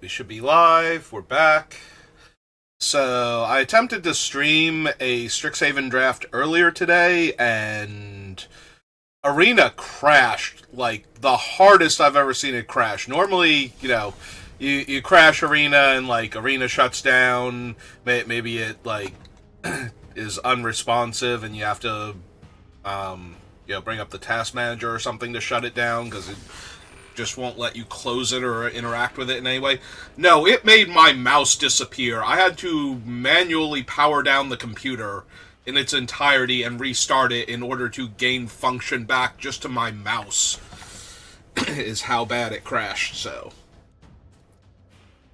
We should be live. We're back. So, I attempted to stream a Strixhaven draft earlier today, and Arena crashed, like, the hardest I've ever seen it crash. Normally, you crash Arena and, like, Arena shuts down. Maybe it, like, is unresponsive and you have to, bring up the task manager or something to shut it down, because it just won't let you close it or interact with it in any way. No, it made my mouse disappear. I had to manually power down the computer in its entirety and restart it in order to gain function back just to my mouse. Is how bad it crashed, so.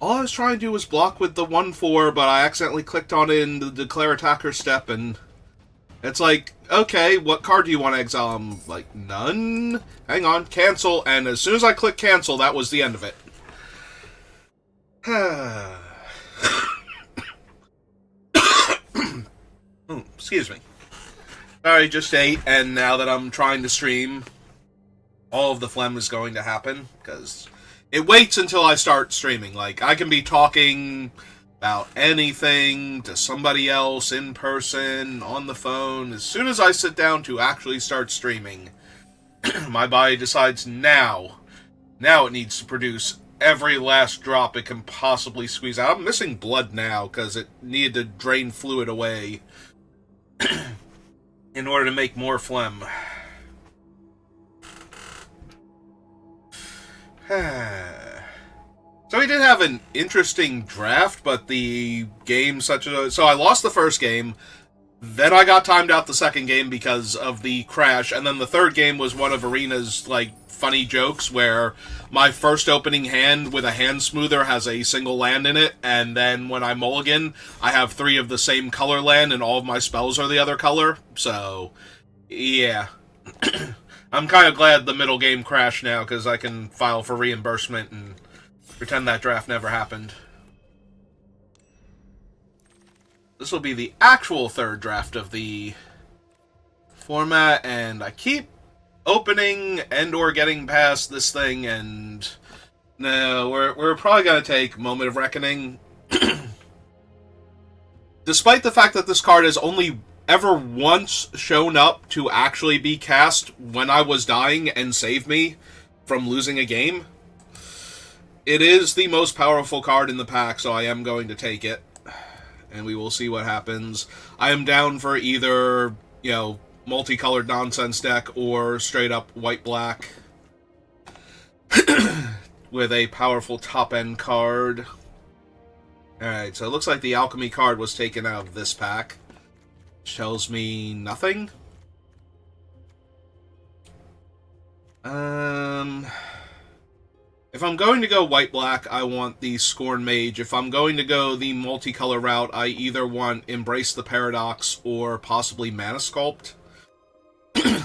All I was trying to do was block with the 1-4, but I accidentally clicked on it in the declare attacker step, and it's like, okay, what card do you want to exile? I'm like, none? Hang on, cancel, and as soon as I click cancel, that was the end of it. Excuse me. Sorry, just ate, and now that I'm trying to stream, all of the phlegm is going to happen, because it waits until I start streaming. Like, I can be talking about anything to somebody else in person, on the phone. As soon as I sit down to actually start streaming, my body decides now it needs to produce every last drop it can possibly squeeze out. I'm missing blood now because it needed to drain fluid away in order to make more phlegm. So we did have an interesting draft, but the game so I lost the first game, then I got timed out the second game because of the crash, and then the third game was one of Arena's, like, funny jokes where my first opening hand with a hand smoother has a single land in it, and then when I mulligan, I have 3 of the same color land and all of my spells are the other color, so, yeah. I'm kind of glad the middle game crashed now, because I can file for reimbursement and pretend that draft never happened. This will be the actual third draft of the format, and I keep opening and or getting past this thing, and no, we're probably going to take Moment of Reckoning. Despite the fact that this card has only ever once shown up to actually be cast when I was dying and save me from losing a game, it is the most powerful card in the pack, so I am going to take it. And we will see what happens. I am down for either, multicolored nonsense deck or straight up white-black with a powerful top-end card. Alright, so it looks like the Alchemy card was taken out of this pack, which tells me nothing. If I'm going to go white-black, I want the Scorn Mage. If I'm going to go the multicolor route, I either want Embrace the Paradox or possibly Mana Sculpt.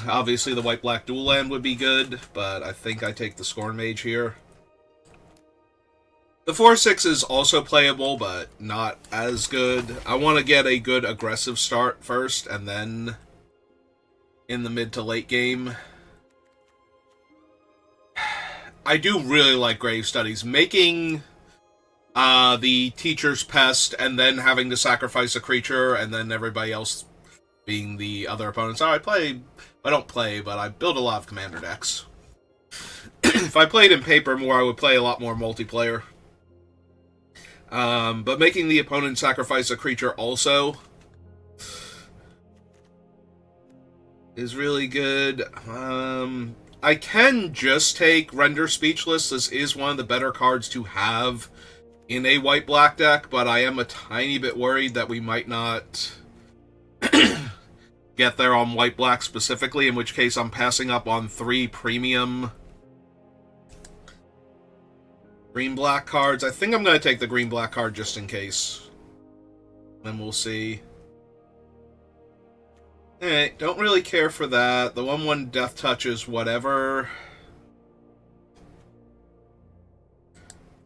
Obviously, the white-black dual land would be good, but I think I take the Scorn Mage here. The 4-6 is also playable, but not as good. I want to get a good aggressive start first, and then in the mid to late game. I do really like Grave Studies. Making the teacher's Pest and then having to sacrifice a creature and then everybody else being the other opponents. I don't play, but I build a lot of commander decks. If I played in paper more, I would play a lot more multiplayer. But making the opponent sacrifice a creature also is really good. I can just take Render Speechless. This is one of the better cards to have in a white-black deck, but I am a tiny bit worried that we might not get there on white-black specifically, in which case I'm passing up on 3 premium green-black cards. I think I'm going to take the green-black card just in case. Then we'll see. Alright, don't really care for that. The 1/1 Death Touch is whatever.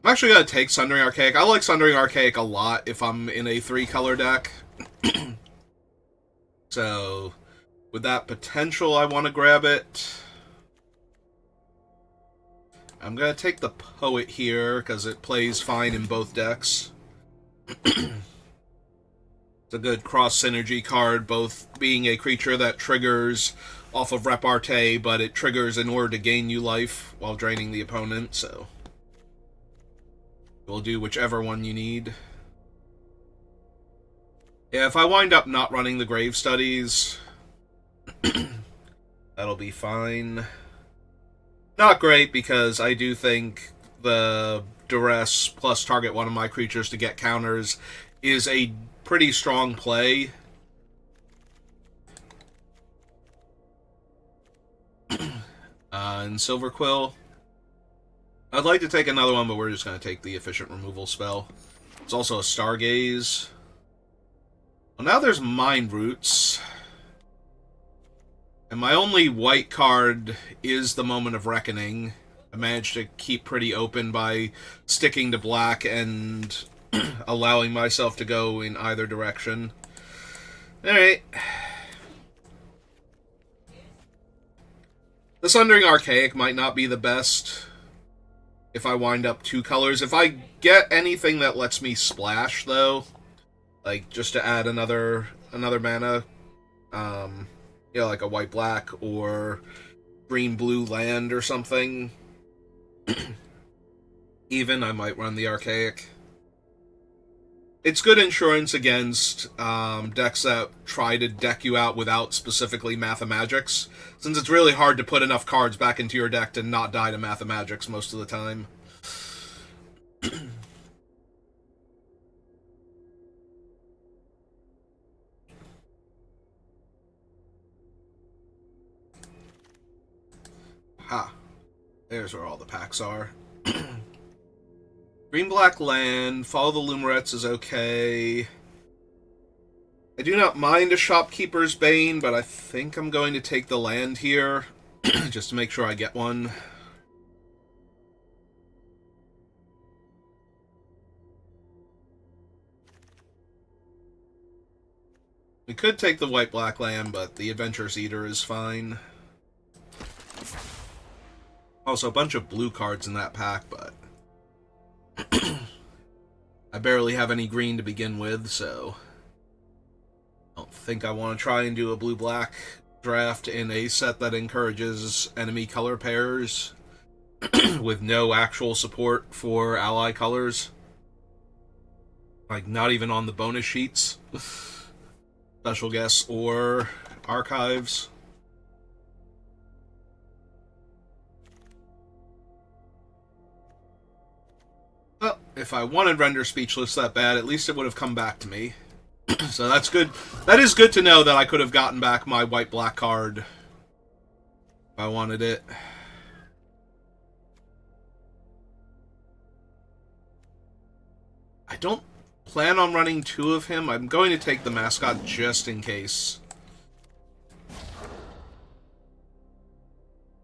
I'm actually going to take Sundering Archaic. I like Sundering Archaic a lot if I'm in a 3-color deck. So, with that potential, I want to grab it. I'm going to take the Poet here, because it plays fine in both decks. It's a good cross-synergy card, both being a creature that triggers off of repartee, but it triggers in order to gain you life while draining the opponent, so... We'll do whichever one you need. Yeah, if I wind up not running the Grave Studies, that'll be fine. Not great, because I do think the Duress plus target one of my creatures to get counters is a pretty strong play. And Silver Quill. I'd like to take another one, but we're just going to take the efficient removal spell. It's also a Stargaze. Well, now there's Mind Roots. And my only white card is the Moment of Reckoning. I managed to keep pretty open by sticking to black and allowing myself to go in either direction. Alright. The Sundering Archaic might not be the best if I wind up 2 colors. If I get anything that lets me splash, though, like just to add another mana, you know, like a white-black or green-blue land or something, even, I might run the Archaic. It's good insurance against decks that try to deck you out without specifically Mathemagics, since it's really hard to put enough cards back into your deck to not die to Mathemagics most of the time. Ha. There's where all the packs are. Green-black land, Follow the Lumerets is okay. I do not mind a Shopkeeper's Bane, but I think I'm going to take the land here, just to make sure I get one. We could take the white-black land, but the Adventurous Eater is fine. Also, a bunch of blue cards in that pack, but... I barely have any green to begin with, so... I don't think I want to try and do a blue-black draft in a set that encourages enemy color pairs with no actual support for ally colors. Like, not even on the bonus sheets. Special guests or archives. Well, if I wanted Render Speechless that bad, at least it would have come back to me. So that's good. That is good to know that I could have gotten back my white-black card if I wanted it. I don't plan on running 2 of him. I'm going to take the mascot just in case.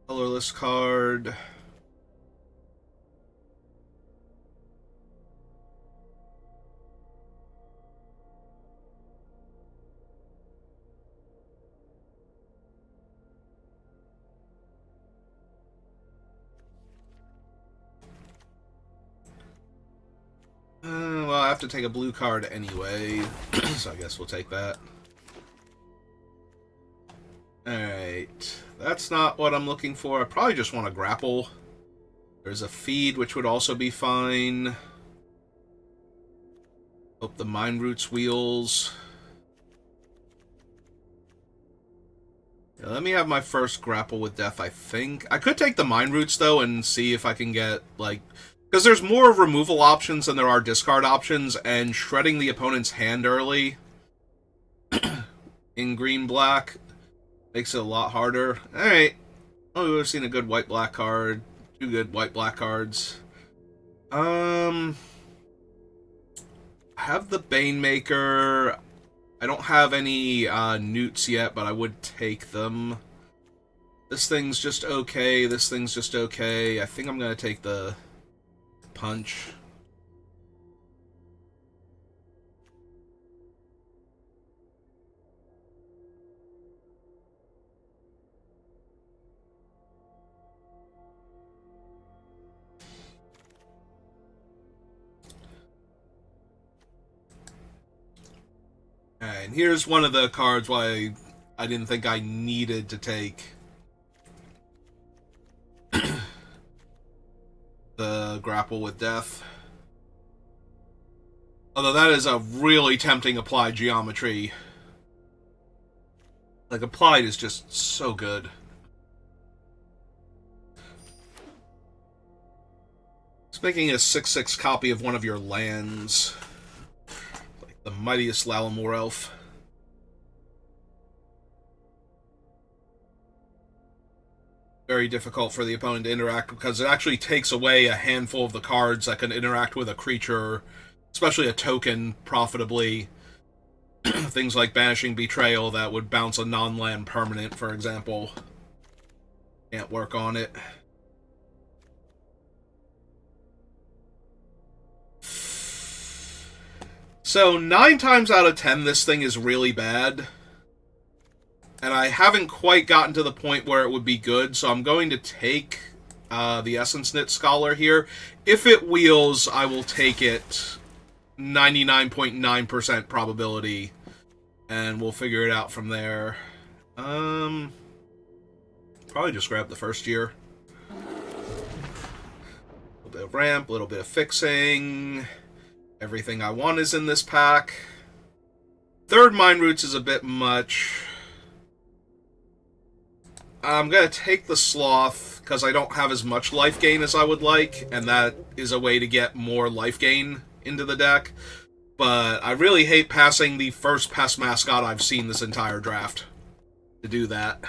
Colorless card. Well, I have to take a blue card anyway, so I guess we'll take that. Alright, that's not what I'm looking for. I probably just want to grapple. There's a feed, which would also be fine. Hope the Mind Roots wheels. Yeah, let me have my first grapple with death, I think. I could take the Mind Roots, though, and see if I can get, like... Because there's more removal options than there are discard options, and shredding the opponent's hand early in green-black makes it a lot harder. Alright. Oh, we've seen a good white-black card. 2 good white-black cards. I have the Banemaker. I don't have any newts yet, but I would take them. This thing's just okay. This thing's just okay. I think I'm going to take the... punch. And here's one of the cards why I didn't think I needed to take the Grapple with Death. Although that is a really tempting Applied geometry. Like, Applied is just so good. It's making a 6/6 copy of one of your lands. Like the Mightiest Lalamore Elf. Very difficult for the opponent to interact because it actually takes away a handful of the cards that can interact with a creature, especially a token, profitably. Things like Banishing Betrayal that would bounce a non-land permanent, for example. Can't work on it. So 9 times out of 10 this thing is really bad. And I haven't quite gotten to the point where it would be good, so I'm going to take the Essence Knit Scholar here. If it wheels, I will take it 99.9% probability, and we'll figure it out from there. Probably just grab the first year. A little bit of ramp, a little bit of fixing. Everything I want is in this pack. Third Mind Roots is a bit much. I'm going to take the Sloth, because I don't have as much life gain as I would like, and that is a way to get more life gain into the deck. But I really hate passing the first Pest mascot I've seen this entire draft to do that.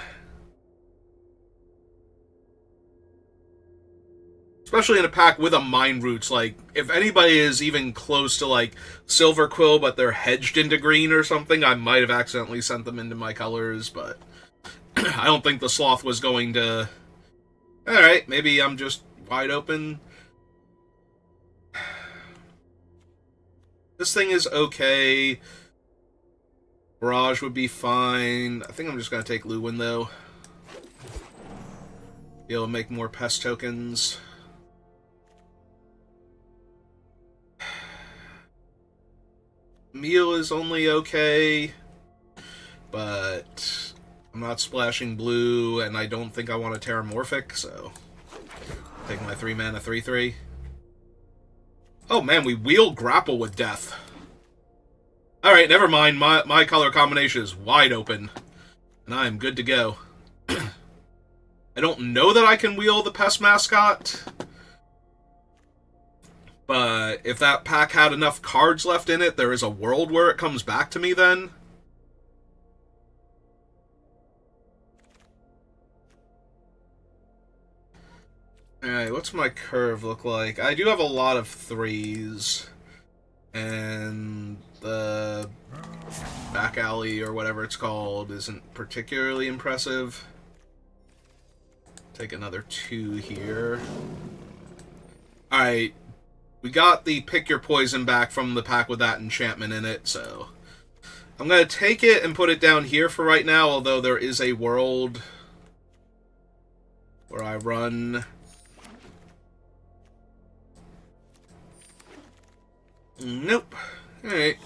Especially in a pack with a Mind Roots. Like, if anybody is even close to, like, Silver Quill, but they're hedged into green or something, I might have accidentally sent them into my colors, but I don't think the Sloth was going to... Alright, maybe I'm just wide open. This thing is okay. Barrage would be fine. I think I'm just going to take Luwin, though. Be able to make more Pest tokens. Meal is only okay, but I'm not splashing blue, and I don't think I want a Terramorphic, so take my 3-mana 3/3. Oh man, we wheel Grapple with Death. Alright, never mind. My color combination is wide open, and I am good to go. I don't know that I can wheel the Pest mascot, but if that pack had enough cards left in it, there is a world where it comes back to me then. Alright, what's my curve look like? I do have a lot of 3s, and the back alley, or whatever it's called, isn't particularly impressive. Take another 2 here. Alright, we got the Pick Your Poison back from the pack with that enchantment in it, so I'm going to take it and put it down here for right now, although there is a world where I run... Nope. Alright.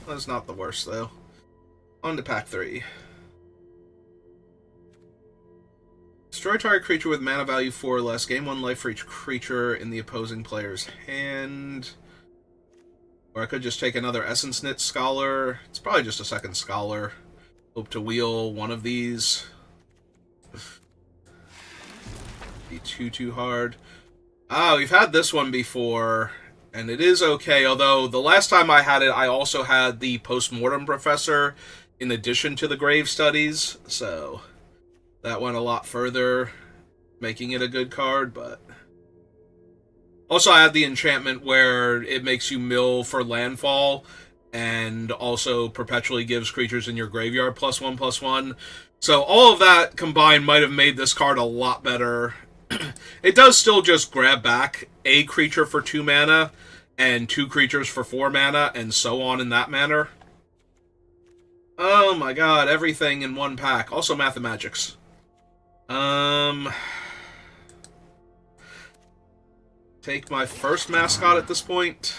That's not the worst, though. On to pack 3. Destroy target creature with mana value 4 or less. Gain 1 life for each creature in the opposing player's hand. Or I could just take another Essence Knit Scholar. It's probably just a second Scholar. Hope to wheel one of these. Be too hard. Ah, we've had this one before, and it is okay, although the last time I had it, I also had the Postmortem Professor in addition to the Grave Studies, so that went a lot further, making it a good card, but... Also, I had the enchantment where it makes you mill for landfall, and also perpetually gives creatures in your graveyard +1/+1. So all of that combined might have made this card a lot better. It does still just grab back a creature for 2 mana, and 2 creatures for 4 mana, and so on in that manner. Oh my god, everything in one pack. Also Mathemagics. Take my first mascot at this point.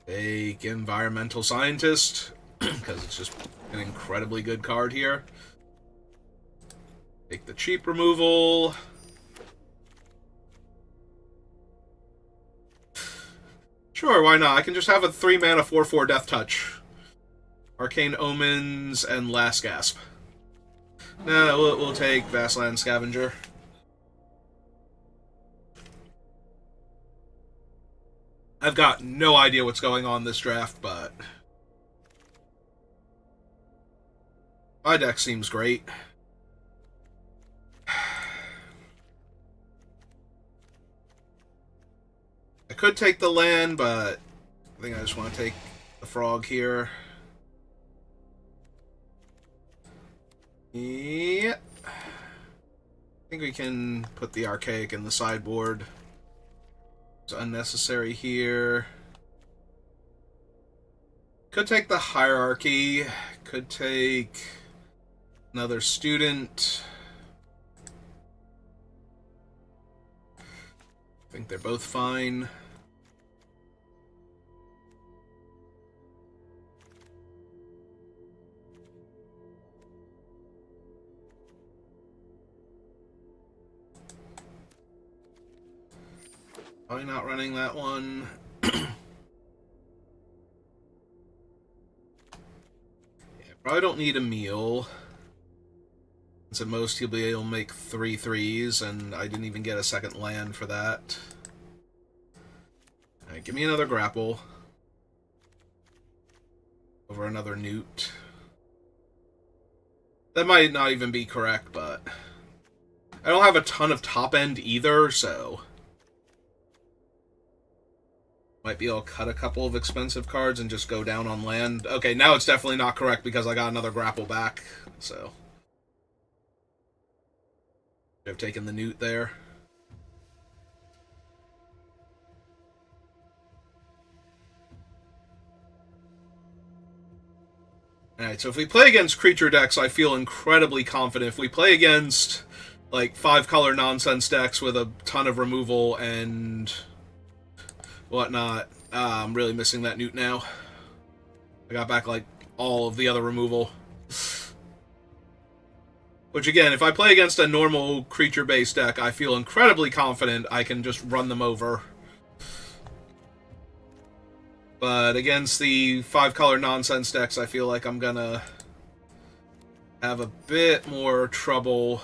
Take Environmental Scientist, because it's just an incredibly good card here. Take the cheap removal. Sure, why not? I can just have a 3-mana 4/4 Death Touch. Arcane Omens and Last Gasp. No, we'll take Vastland Scavenger. I've got no idea what's going on this draft, but my deck seems great. I could take the land, but I think I just want to take the frog here. Yeah. I think we can put the Archaic in the sideboard. It's unnecessary here. Could take the Hierarchy. Could take another Student. I think they're both fine. Probably not running that one. Yeah, probably don't need a meal. Since at most he'll be able to make 3 3s, and I didn't even get a second land for that. Alright, give me another grapple. Over another Newt. That might not even be correct, but I don't have a ton of top end either, so might be able to cut a couple of expensive cards and just go down on land. Okay, now it's definitely not correct because I got another grapple back, so I've taken the Newt there. Alright, so if we play against creature decks, I feel incredibly confident. If we play against, like, 5-color nonsense decks with a ton of removal and whatnot, I'm really missing that Newt now. I got back, like, all of the other removal. Which, again, if I play against a normal creature-based deck, I feel incredibly confident I can just run them over. But against the 5-color nonsense decks, I feel like I'm gonna have a bit more trouble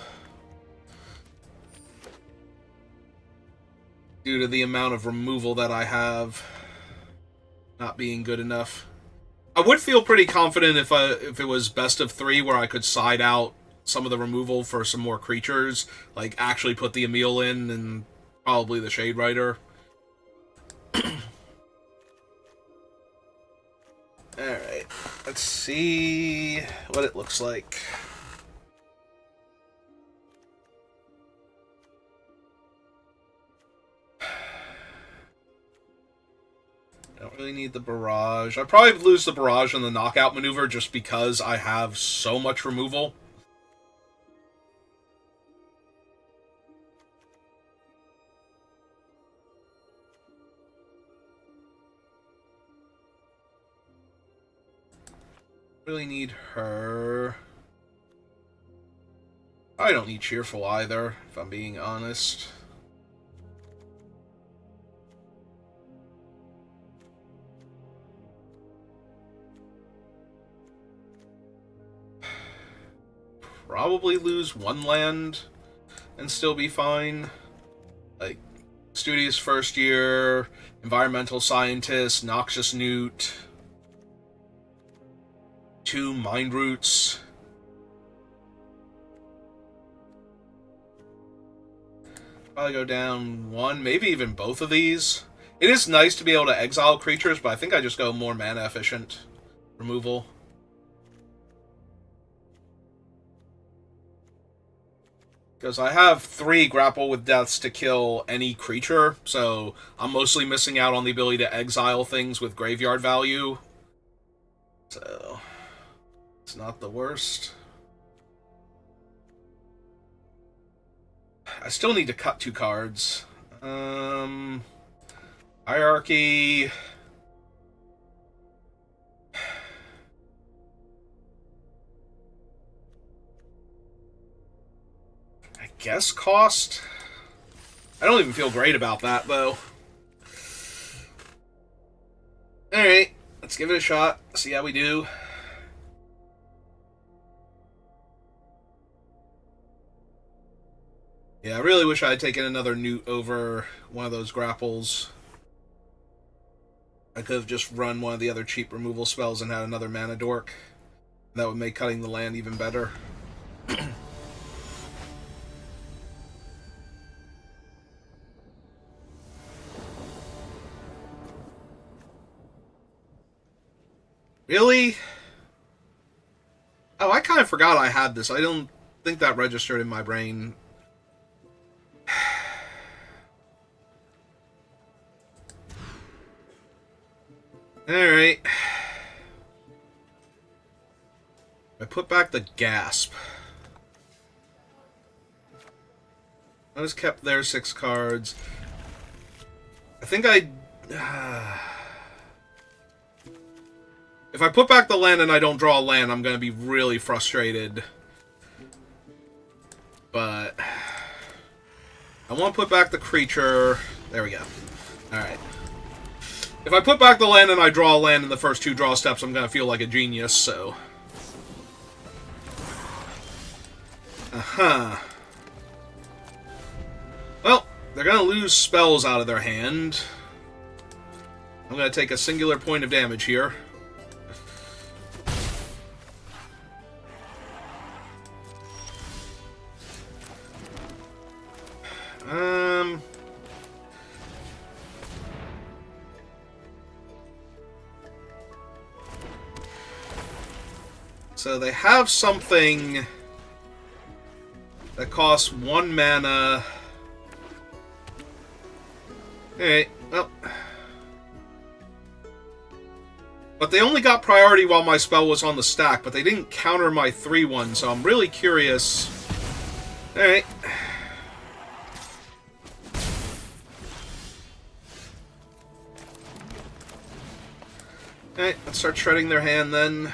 due to the amount of removal that I have not being good enough. I would feel pretty confident if it was best of 3 where I could side out some of the removal for some more creatures, like actually put the Emil in and probably the Shade Rider. Alright, let's see what it looks like. I don't really need the barrage. I probably lose the barrage in the knockout maneuver just because I have so much removal. Really need her. I don't need Cheerful either, if I'm being honest. Probably lose 1 land and still be fine. Like, Studious First Year, Environmental Scientist, Noxious Newt, 2 Mind Roots. Probably go down 1, maybe even both of these. It is nice to be able to exile creatures, but I think I just go more mana efficient removal. Because I have 3 Grapple with Deaths to kill any creature, so I'm mostly missing out on the ability to exile things with graveyard value. So, it's not the worst. I still need to cut 2 cards. Hierarchy. guess cost. I don't even feel great about that, though. Alright, let's give it a shot. See how we do. Yeah, I really wish I had taken another newt over one of those grapples. I could have just run one of the other cheap removal spells and had another mana dork. That would make cutting the land even better. Really? Oh, I kind of forgot I had this. I don't think that registered in my brain. Alright. I put back the gasp. I just kept their 6 cards. I think if I put back the land and I don't draw a land, I'm going to be really frustrated. But I want to put back the creature. There we go. Alright. If I put back the land and I draw a land in the first 2 draw steps, I'm going to feel like a genius, so... Well, they're going to lose spells out of their hand. I'm going to take a singular point of damage here. So they have something that costs 1 mana. Alright, well. But they only got priority while my spell was on the stack, but they didn't counter my 3/1, so I'm really curious. Alright. Alright, let's start shredding their hand then.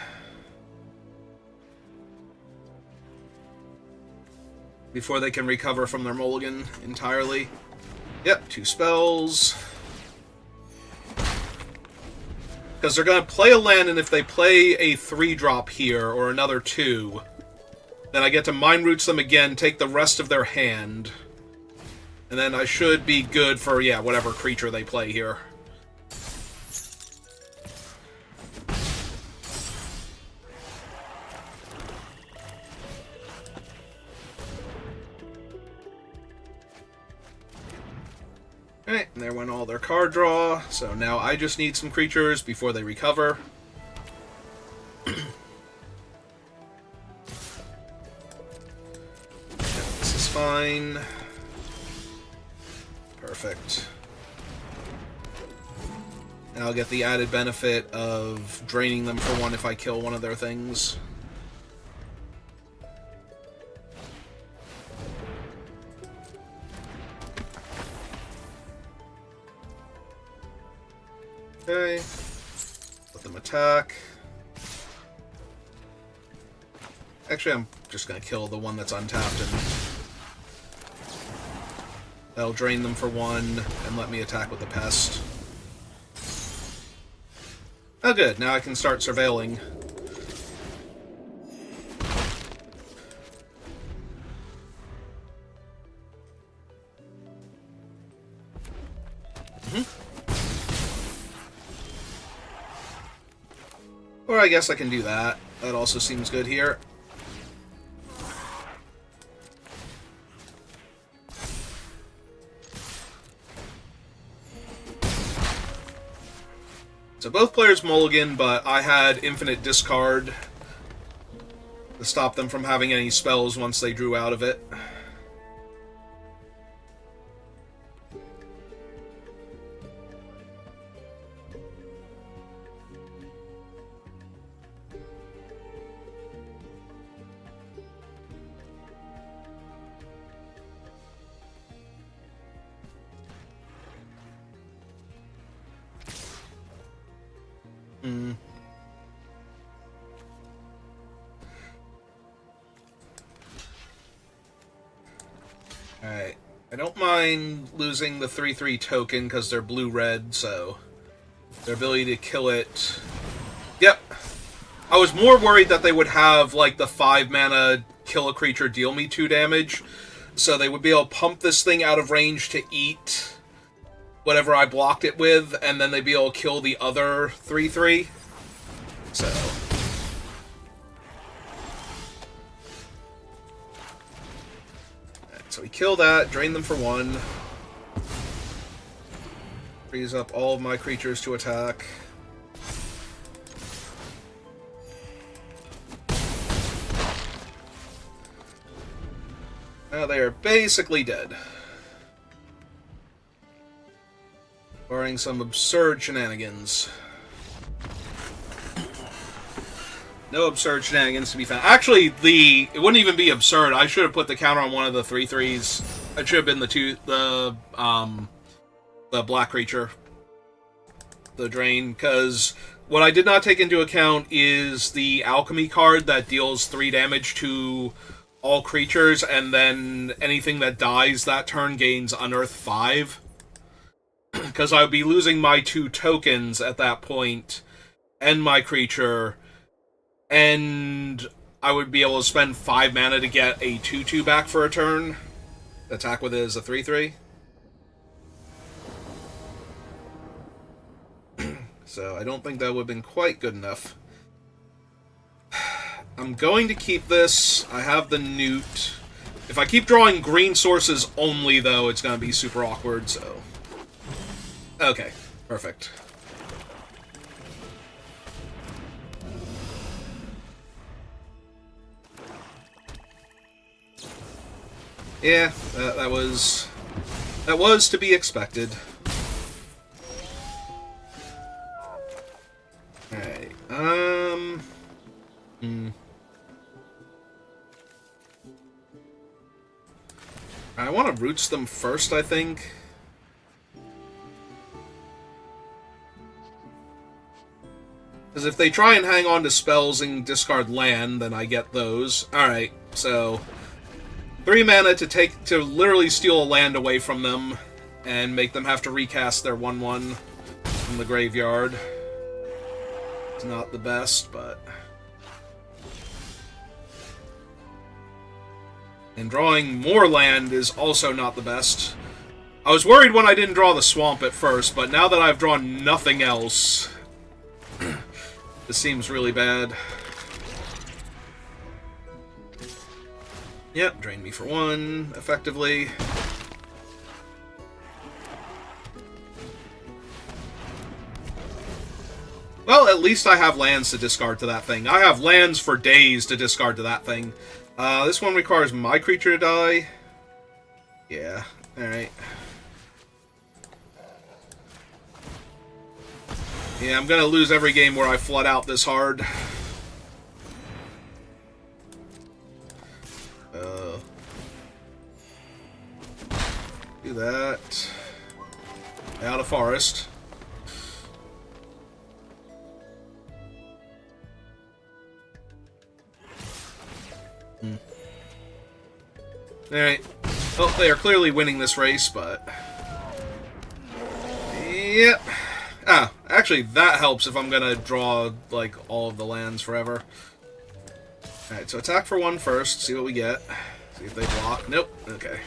Before they can recover from their mulligan entirely. Yep, 2 spells. Because they're going to play a land, and if they play a 3-drop here, or another 2, then I get to Mind Roots them again, take the rest of their hand, and then I should be good for, yeah, whatever creature they play here. Alright, and there went all their card draw, so now I just need some creatures before they recover. This is fine. Perfect. And I'll get the added benefit of draining them for 1 if I kill one of their things. Okay, let them attack. Actually, I'm just going to kill the one that's untapped, and that'll drain them for 1 and let me attack with the Pest. Oh good, now I can start surveilling. Or I guess I can do that. That also seems good here. So both players mulligan, but I had infinite discard to stop them from having any spells once they drew out of it. I don't mind losing the 3/3 token because they're blue-red, so their ability to kill it... Yep. I was more worried that they would have, like, the 5 mana kill a creature, deal me 2 damage, so they would be able to pump this thing out of range to eat whatever I blocked it with, and then they'd be able to kill the other 3/3. So... So we kill that, drain them for 1. Frees up all of my creatures to attack. Now they are basically dead. Barring some absurd shenanigans. No absurd shenanigans to be found. Actually, it wouldn't even be absurd. I should have put the counter on one of the 3/3s. It should have been the black creature. The drain, because what I did not take into account is the Alchemy card that deals 3 damage to all creatures, and then anything that dies that turn gains Unearth 5. Because I would be losing my 2 tokens at that point, and my creature, and I would be able to spend 5 mana to get a 2/2 back for a turn. Attack with it as a 3/3. So I don't think that would have been quite good enough. I'm going to keep this. I have the Newt. If I keep drawing green sources only, though, it's going to be super awkward, so... Okay, perfect. Yeah, that was to be expected. Alright, I want to roots them first, I think. Because if they try and hang on to spells and discard land, then I get those. Alright, so 3 mana to literally steal a land away from them and make them have to recast their 1/1 from the graveyard. It's not the best, but... And drawing more land is also not the best. I was worried when I didn't draw the swamp at first, but now that I've drawn nothing else, this seems really bad. Yep, drain me for 1, effectively. Well, at least I have lands to discard to that thing. I have lands for days to discard to that thing. This one requires my creature to die. Yeah, alright. Yeah, I'm gonna lose every game where I flood out this hard. Do that. Out of forest. Alright. Well, they are clearly winning this race, but... Yep. Ah, actually, that helps if I'm gonna draw, like, all of the lands forever. Alright, so attack for 1 first, see what we get. See if they block. Nope. Okay.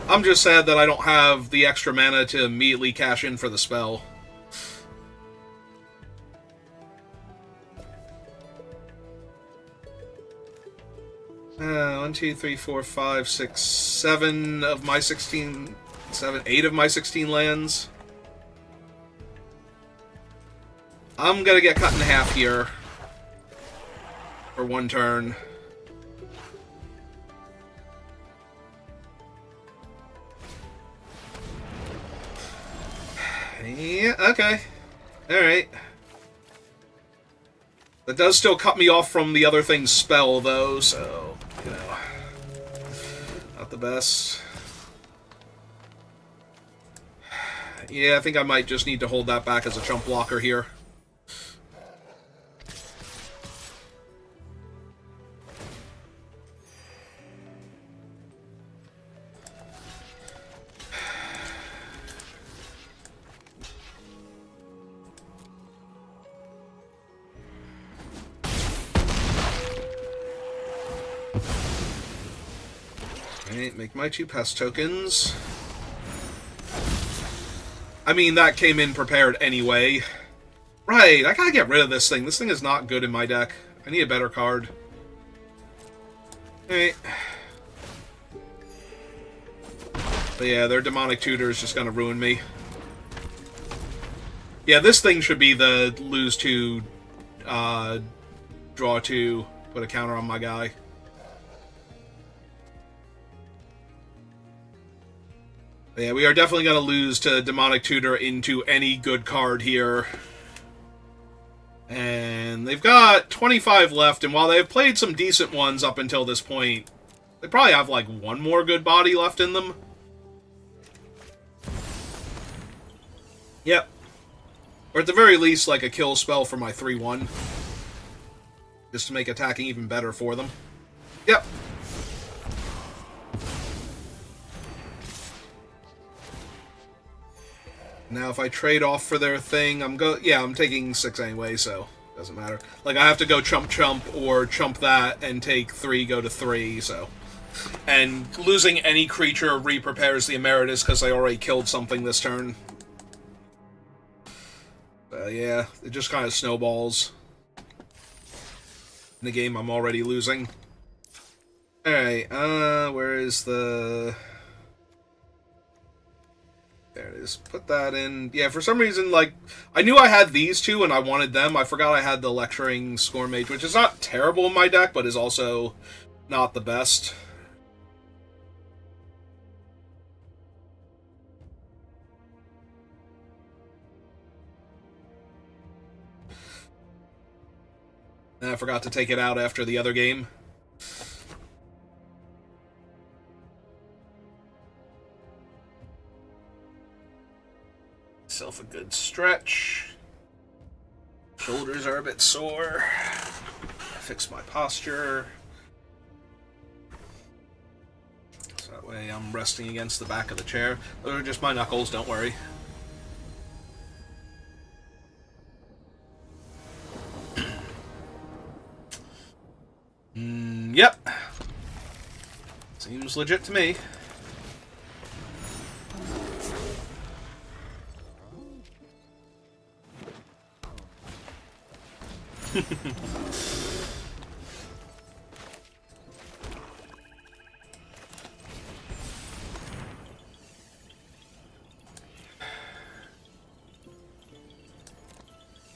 I'm just sad that I don't have the extra mana to immediately cash in for the spell. One, two, three, four, five, six, 7 of my 16... 8 of my 16 lands. I'm gonna get cut in half here. For 1 turn. Yeah, okay. Alright. That does still cut me off from the other thing's spell, though, so, you know. Not the best. Yeah, I think I might just need to hold that back as a chump blocker here. Alright, make my 2 Pest tokens. I mean, that came in prepared anyway. Right, I gotta get rid of this thing. This thing is not good in my deck. I need a better card. Alright. But yeah, their Demonic Tutor is just gonna ruin me. Yeah, this thing should be the lose 2, draw 2, put a counter on my guy. But yeah, we are definitely gonna lose to Demonic Tutor into any good card here. And they've got 25 left, and while they've played some decent ones up until this point, they probably have like 1 more good body left in them. Yep. Or at the very least, like a kill spell for my 3-1. Just to make attacking even better for them. Yep. Now if I trade off for their thing, I'm taking 6 anyway, so doesn't matter. Like, I have to go chump or chump that and take 3, go to 3, so. And losing any creature re-prepares the Emeritus because I already killed something this turn. Yeah, it just kind of snowballs. In the game I'm already losing. Alright, where is the... There it is. Put that in. Yeah, for some reason, like, I knew I had these 2 and I wanted them. I forgot I had the Lecturing Score Mage, which is not terrible in my deck, but is also not the best. And I forgot to take it out after the other game. Myself a good stretch. Shoulders are a bit sore. Fix my posture. So that way I'm resting against the back of the chair. Those are just my knuckles, don't worry. Yep. Seems legit to me.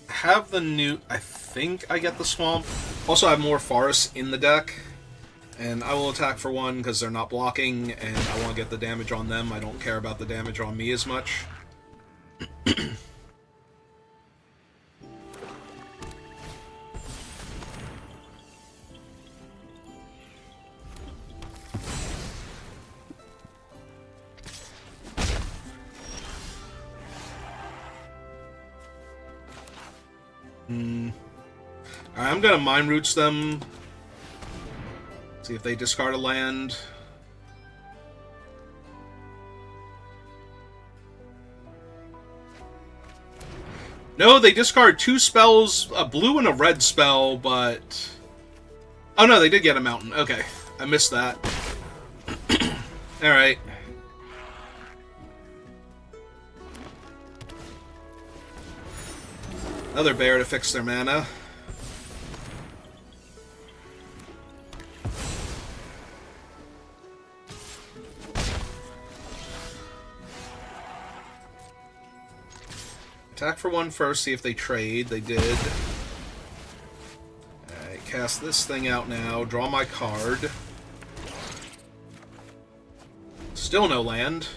Have the new... I think I get the Swamp. Also, I have more forests in the deck. And I will attack for 1 because they're not blocking, and I want to get the damage on them. I don't care about the damage on me as much. Alright, I'm gonna Mind Roots them. See if they discard a land. No, they discard 2 spells, a blue and a red spell, but... Oh no, they did get a mountain. Okay, I missed that. Alright. Another bear to fix their mana. Attack for 1 first, see if they trade. They did. Alright, cast this thing out now. Draw my card. Still no land.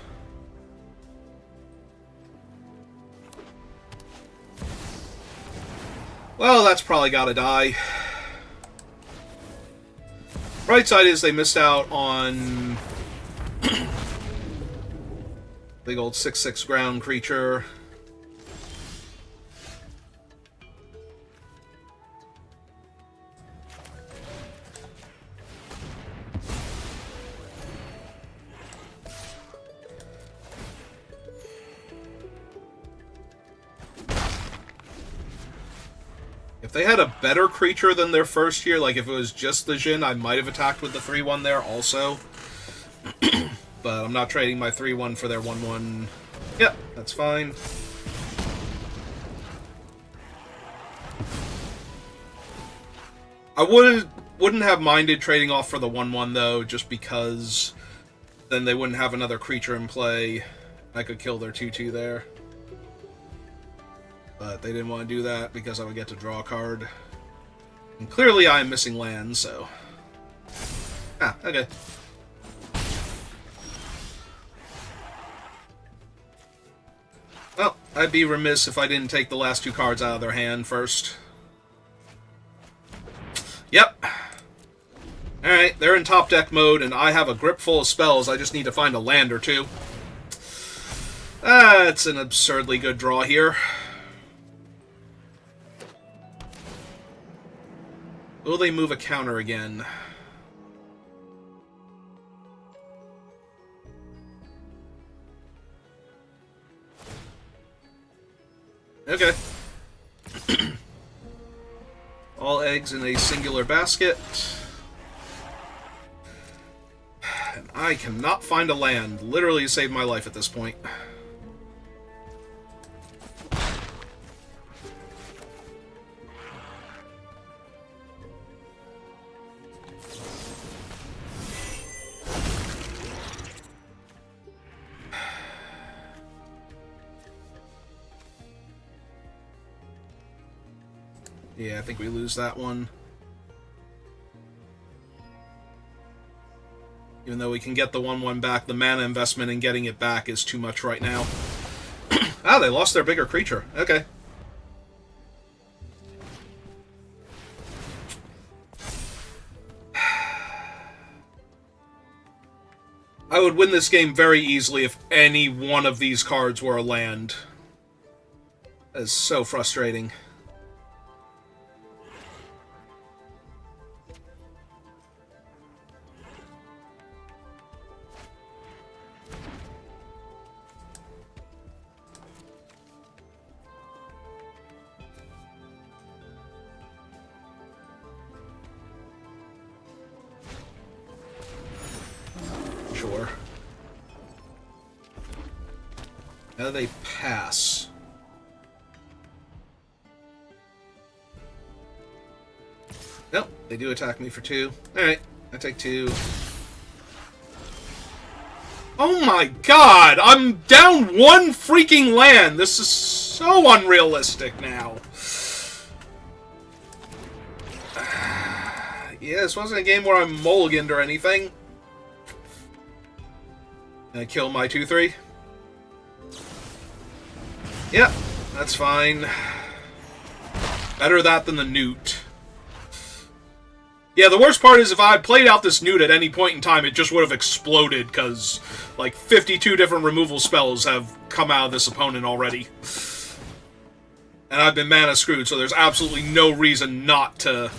Well, that's probably gotta die. Right side is they missed out on big old 6/6 ground creature. If they had a better creature than their first year, like if it was just the Jin, I might have attacked with the 3/1 there also. but I'm not trading my 3-1 for their 1-1. Yep, that's fine. I wouldn't have minded trading off for the 1-1, though, just because then they wouldn't have another creature in play. I could kill their 2-2 there. But they didn't want to do that because I would get to draw a card. And clearly I am missing lands, so... Ah, okay. Well, I'd be remiss if I didn't take the last 2 cards out of their hand first. Yep. Alright, they're in top deck mode, and I have a grip full of spells. I just need to find a land or 2. It's an absurdly good draw here. Will they move a counter again? Okay. All eggs in a singular basket. And I cannot find a land. Literally saved my life at this point. Yeah, I think we lose that one. Even though we can get the 1-1 back, the mana investment in getting it back is too much right now. Ah, they lost their bigger creature. Okay. I would win this game very easily if any one of these cards were a land. That is so frustrating. Sure. Now they pass. Nope, they do attack me for 2. Alright, I take 2. Oh my god! I'm down 1 freaking land! This is so unrealistic now. Yeah, this wasn't a game where I'm mulliganed or anything. I kill my 2-3. Yep, that's fine. Better that than the Newt. Yeah, the worst part is if I had played out this Newt at any point in time, it just would have exploded, because, like, 52 different removal spells have come out of this opponent already. And I've been mana screwed, so there's absolutely no reason not to...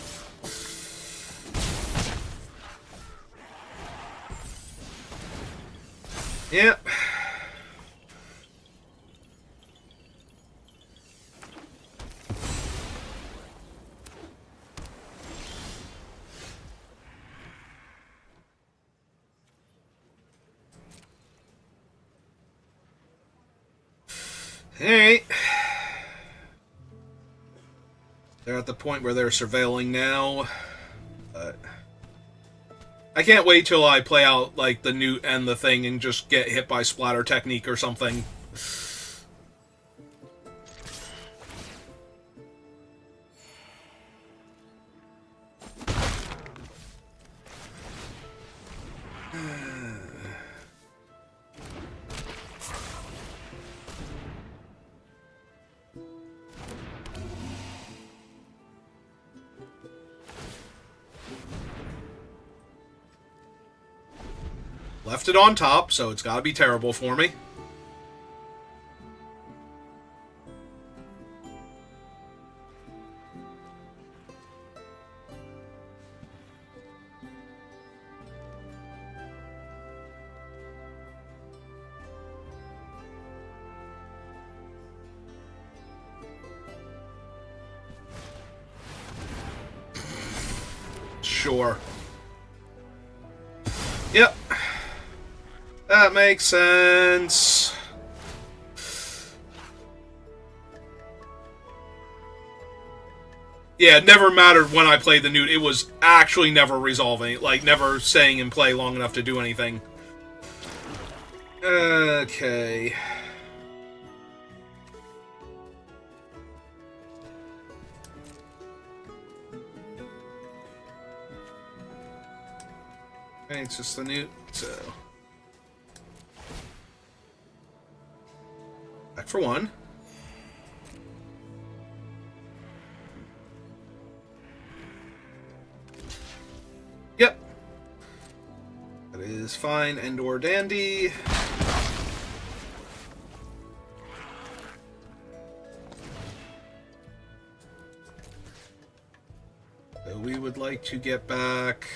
Yep. Alright. They're at the point where they're surveilling now. But I can't wait till I play out, like, the Newt and the thing and just get hit by Splatter Technique or something. Left it on top, so it's gotta be terrible for me. Sure. Yep. That makes sense. Yeah, it never mattered when I played the Newt. It was actually never resolving. Like, never staying in play long enough to do anything. Okay. Okay, it's just the Newt, so... Back for one. Yep. That is fine and or dandy. So we would like to get back...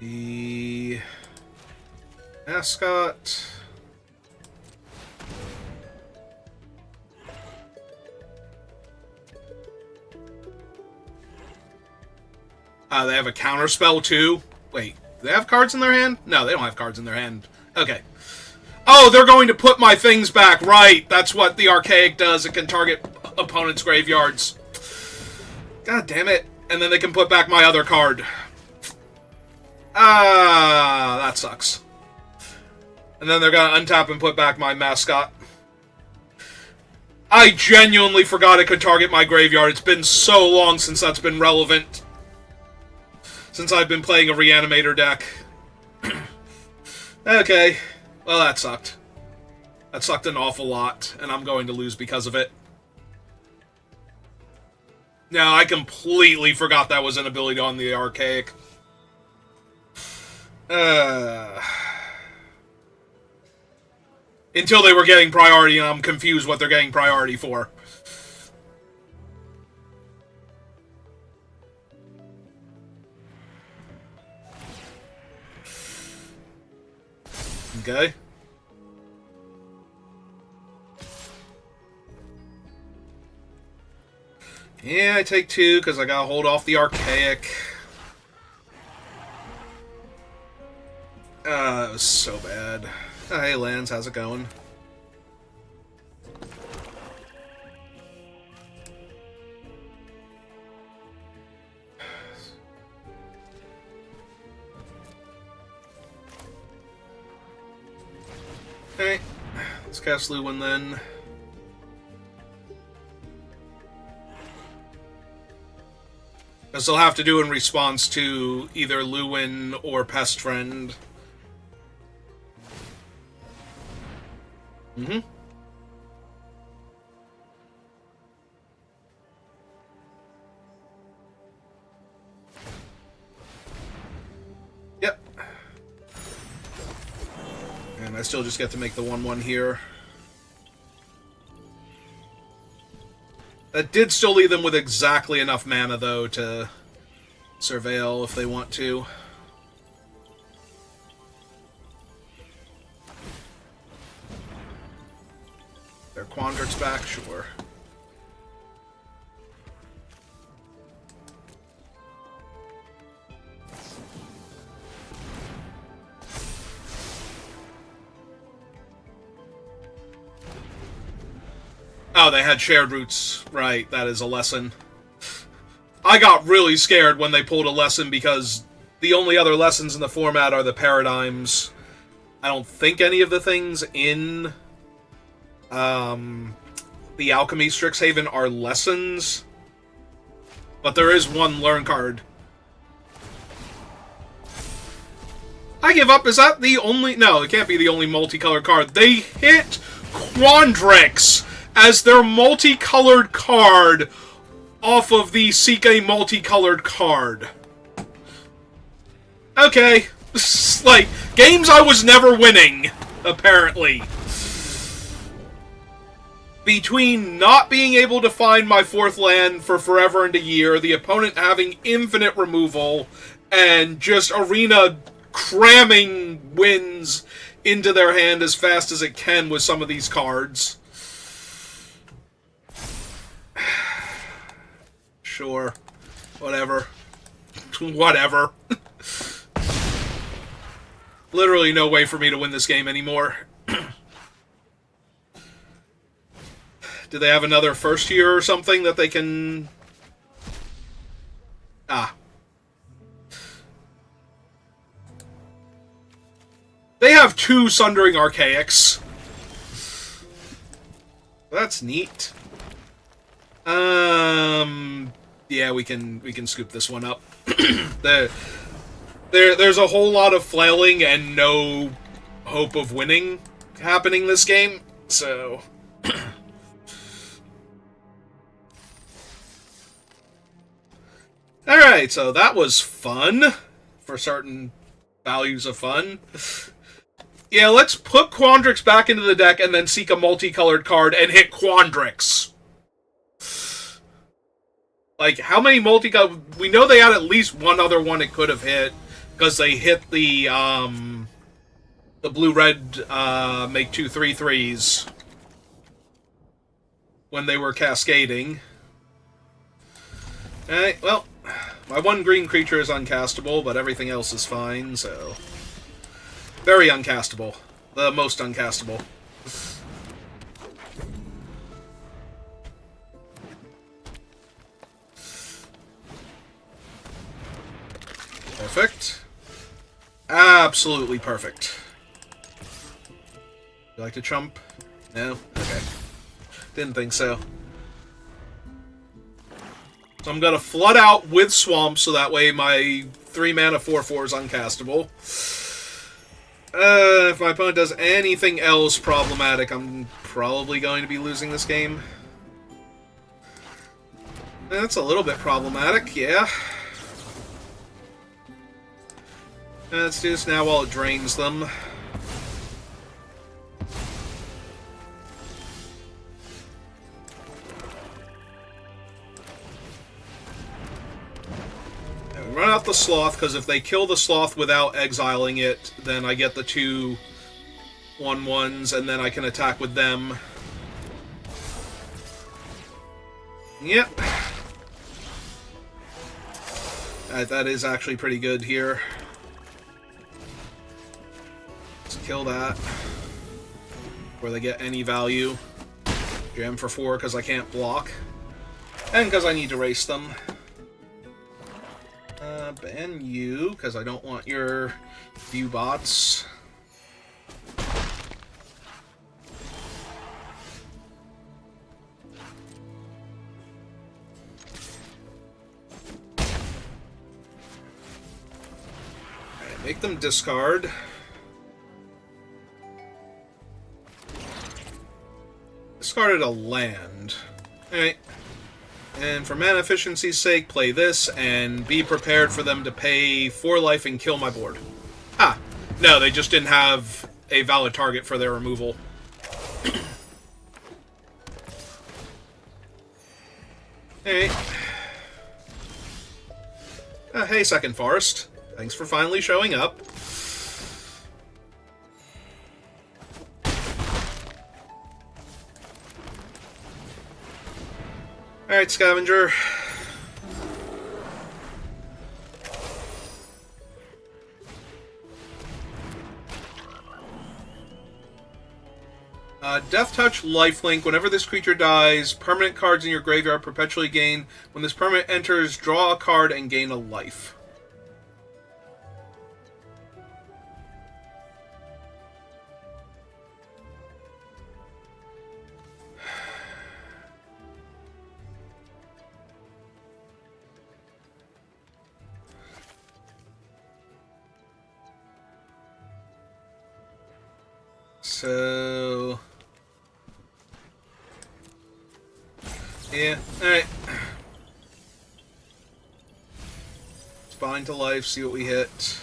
the mascot. They have a counter spell too. Wait, do they have cards in their hand? No, they don't have cards in their hand. Okay. Oh, they're going to put my things back. Right, that's what the Archaic does. It can target opponents' graveyards. God damn it. And then they can put back my other card. Ah, that sucks. And then they're going to untap and put back my mascot. I genuinely forgot it could target my graveyard. It's been so long since that's been relevant. Since I've been playing a Reanimator deck. Okay. Well, that sucked. That sucked an awful lot, and I'm going to lose because of it. No, I completely forgot that was an ability on the Archaic. Until they were getting priority, and I'm confused what they're getting priority for. Okay. Yeah, I take two, because I gotta hold off the Archaic. It was so bad. Oh, hey, Lance, how's it going? Okay, let's cast Luwin then. This will have to do in response to either Luwin or Pest Friend. Mm-hmm. Yep. And I still just get to make the 1/1 here. That did still leave them with exactly enough mana, though, to surveil if they want to. Their Quandrix back, sure. Oh, they had shared roots. Right, that is a lesson. I got really scared when they pulled a lesson because the only other lessons in the format are the paradigms. I don't think any of the things in the Alchemy Strixhaven are lessons. But there is one learn card. I give up. Is that the only... No, it can't be the only multicolored card. They hit Quandrix as their multicolored card off of the Seek a Multicolored card. Okay. Like, games I was never winning, apparently. Between not being able to find my 4th land for forever and a year, the opponent having infinite removal, and just Arena cramming wins into their hand as fast as it can with some of these cards. Sure. Whatever. Whatever. Literally no way for me to win this game anymore. Do they have another first year or something that they can... Ah. They have 2 Sundering Archaics. That's neat. Yeah, we can scoop this one up. There's a whole lot of flailing and no hope of winning happening this game, so... Alright, so that was fun, for certain values of fun. Yeah, let's put Quandrix back into the deck and then seek a multicolored card and hit Quandrix. Like, how many multicolored... We know they had at least one other one it could have hit, because they hit the blue-red make 2 3/3s when they were cascading. Alright, well, my one green creature is uncastable, but everything else is fine, so... Very uncastable. The most uncastable. Perfect. Absolutely perfect. You like to chump? No? Okay. Didn't think so. So I'm gonna flood out with Swamp, so that way my 3-mana 4/4 is uncastable. If my opponent does anything else problematic, I'm probably going to be losing this game. That's a little bit problematic, yeah. Let's do this now while it drains them. Run out the Sloth, because if they kill the Sloth without exiling it, then I get the 2 1/1s, and then I can attack with them. Yep. That is actually pretty good here. Let's kill that. Before they get any value. Jam for 4, because I can't block. And because I need to race them. Ban you, because I don't want your view bots. Alright, make them discard. Discarded a land. Alright. And for mana efficiency's sake, play this, and be prepared for them to pay 4 life and kill my board. Ah, no, they just didn't have a valid target for their removal. Hey. Hey, Second Forest. Thanks for finally showing up. Alright, Scavenger. Death Touch Lifelink. Whenever this creature dies, permanent cards in your graveyard perpetually gain. When this permanent enters, draw a card and gain a life. So... yeah, alright. Spine to life, see what we hit.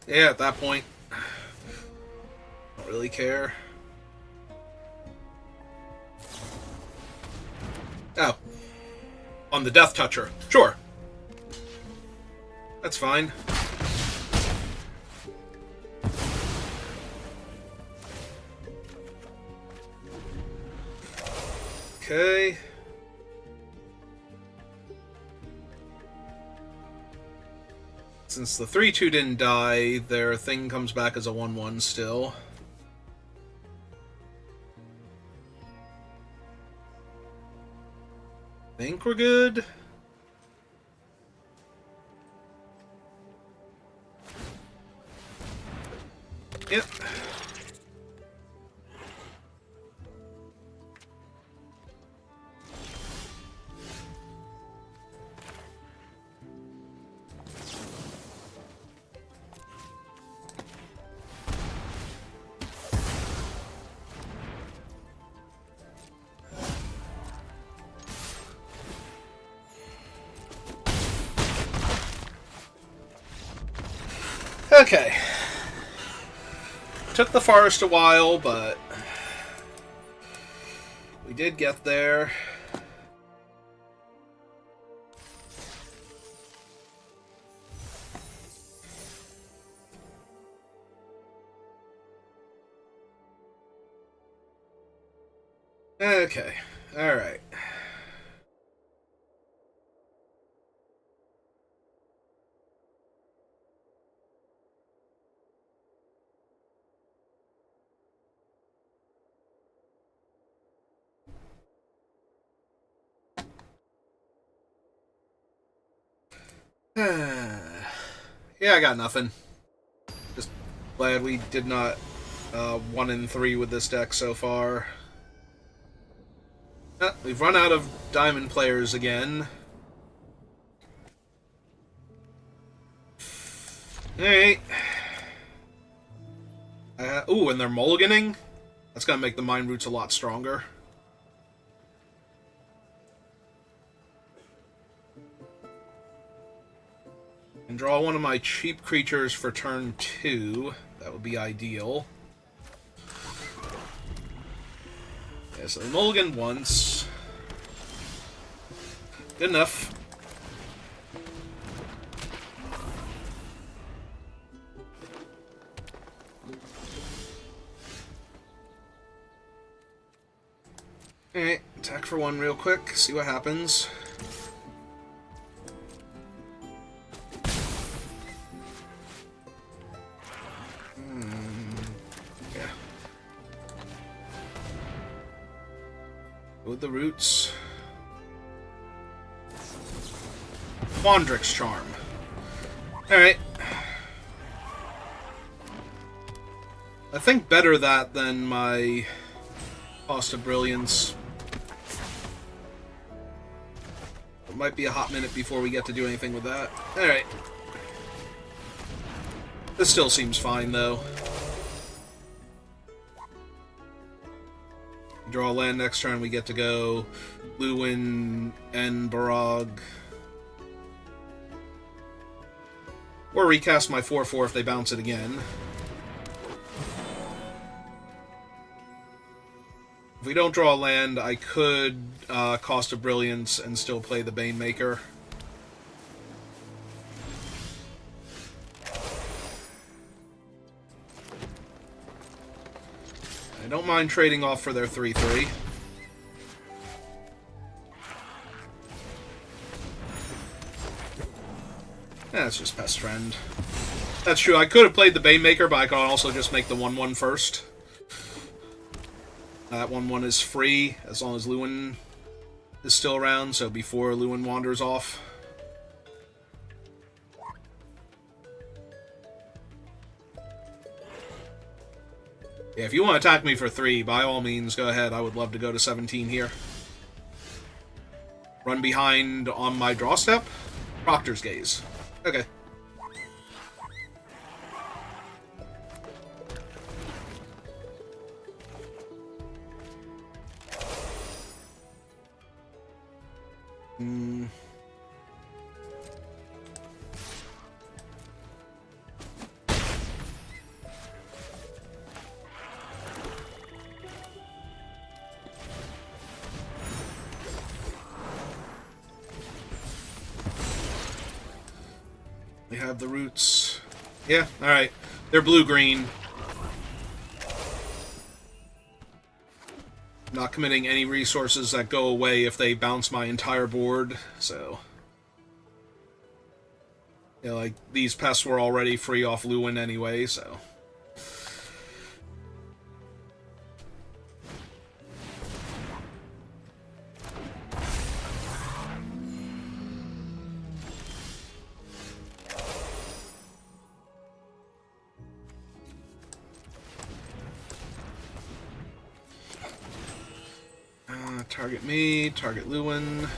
Yeah, at that point. Don't really care. Oh. On the Death Toucher. Sure. That's fine. Okay. Since the 3/2 didn't die, their thing comes back as a 1/1 still. Think we're good? Yep. Okay. Took the forest a while, but we did get there. Okay. All right. Yeah, I got nothing. Just glad we did not 1 in 3 with this deck so far. We've run out of diamond players again. Alright. Ooh, and they're mulliganing? That's gonna make the Mind Roots a lot stronger. And draw one of my cheap creatures for turn 2. That would be ideal. Yeah, so mulligan once. Good enough. Alright, attack for 1 real quick, see what happens. Yeah. With the roots. Quandrix Charm. Alright. I think better that than my Cost of Brilliance. It might be a hot minute before we get to do anything with that. Alright. This still seems fine, though. Draw land next turn, we get to go Luwin and Barag. Or recast my 4/4 if they bounce it again. If we don't draw land, I could Cost of Brilliance and still play the Banemaker. I don't mind trading off for their 3/3. That's just Pest Friend. That's true, I could have played the Banemaker, but I could also just make the 1/1 first. That 1/1 is free, as long as Luwin is still around, so before Luwin wanders off. Yeah, if you want to attack me for 3, by all means, go ahead. I would love to go to 17 here. Run behind on my draw step? Proctor's Gaze. Okay. We have the roots. Yeah, alright. They're blue-green. Not committing any resources that go away if they bounce my entire board, so... Yeah, like, these pests were already free off Lewin anyway, so... Target me, target Lewin.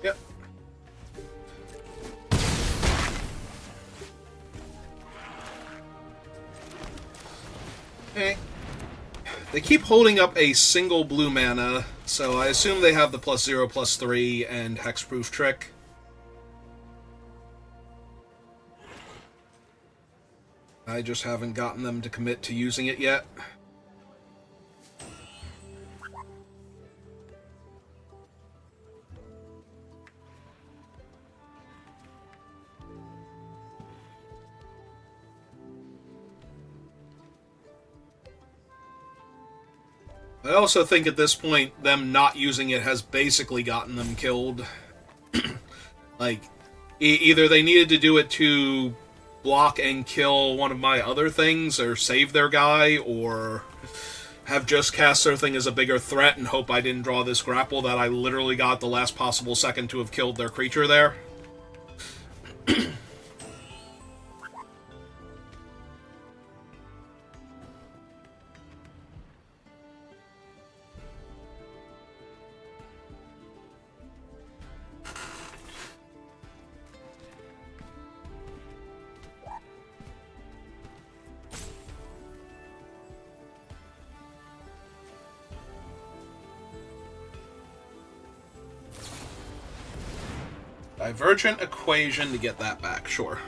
Yep. Okay. They keep holding up a single blue mana, so I assume they have the +0/+3 and hexproof trick. I just haven't gotten them to commit to using it yet. I also think at this point, them not using it has basically gotten them killed. Like, either they needed to do it to block and kill one of my other things, or save their guy, or have just cast their thing as a bigger threat and hope I didn't draw this grapple that I literally got the last possible second to have killed their creature there. Divergent equation to get that back, sure.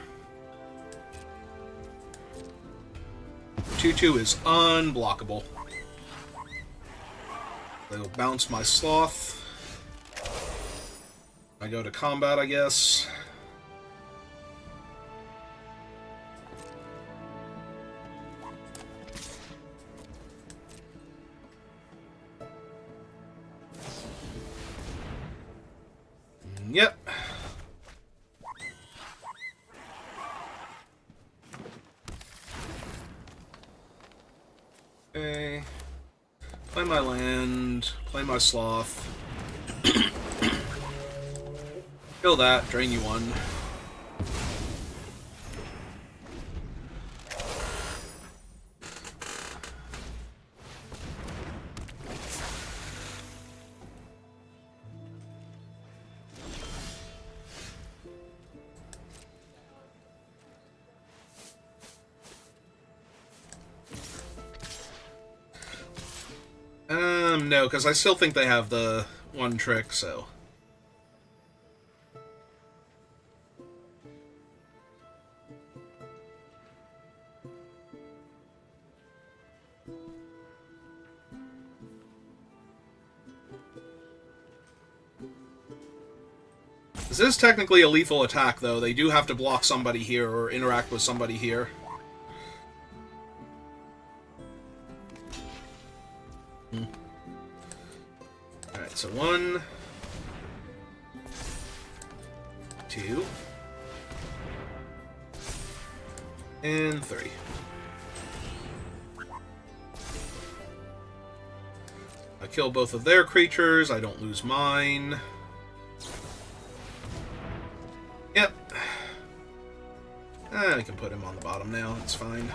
2/2 is unblockable. They'll bounce my sloth. I go to combat, I guess. Yep. Okay. Play my land, play my sloth. Kill that, drain you one. No, because I still think they have the one trick, so... This is technically a lethal attack, though. They do have to block somebody here or interact with somebody here. Alright, so 1, 2, and 3. I kill both of their creatures, I don't lose mine. Yep. I can put him on the bottom now, it's fine.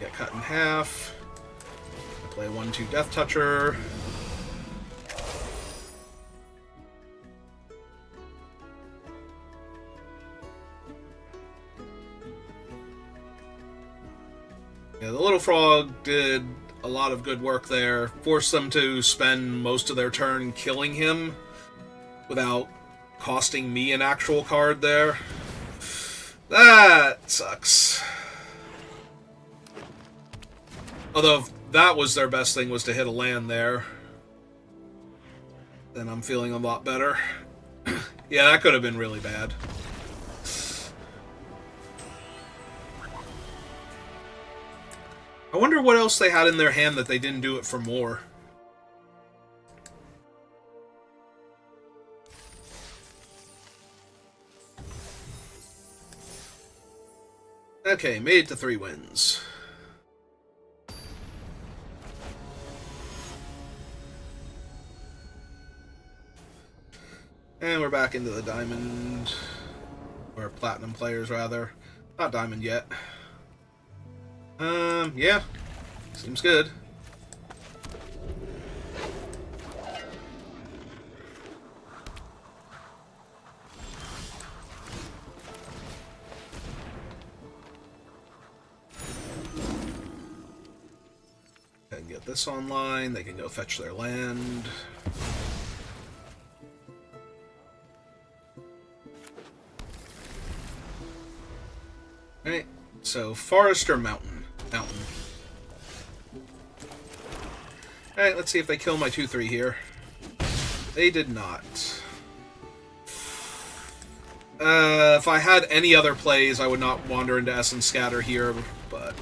Get cut in half. I play 1/2 Death Toucher. Yeah, the little frog did a lot of good work there. Forced them to spend most of their turn killing him without costing me an actual card there. That sucks. Although if that was their best thing, was to hit a land there, then I'm feeling a lot better. Yeah, that could have been really bad. I wonder what else they had in their hand that they didn't do it for more. Okay, made it to 3 wins. And we're back into the diamond, or platinum players rather. Not diamond yet. Yeah. Seems good. And get this online, they can go fetch their land. Alright, so forest or mountain? Mountain. Alright, let's see if they kill my 2-3 here. They did not. If I had any other plays, I would not wander into Essence Scatter here, but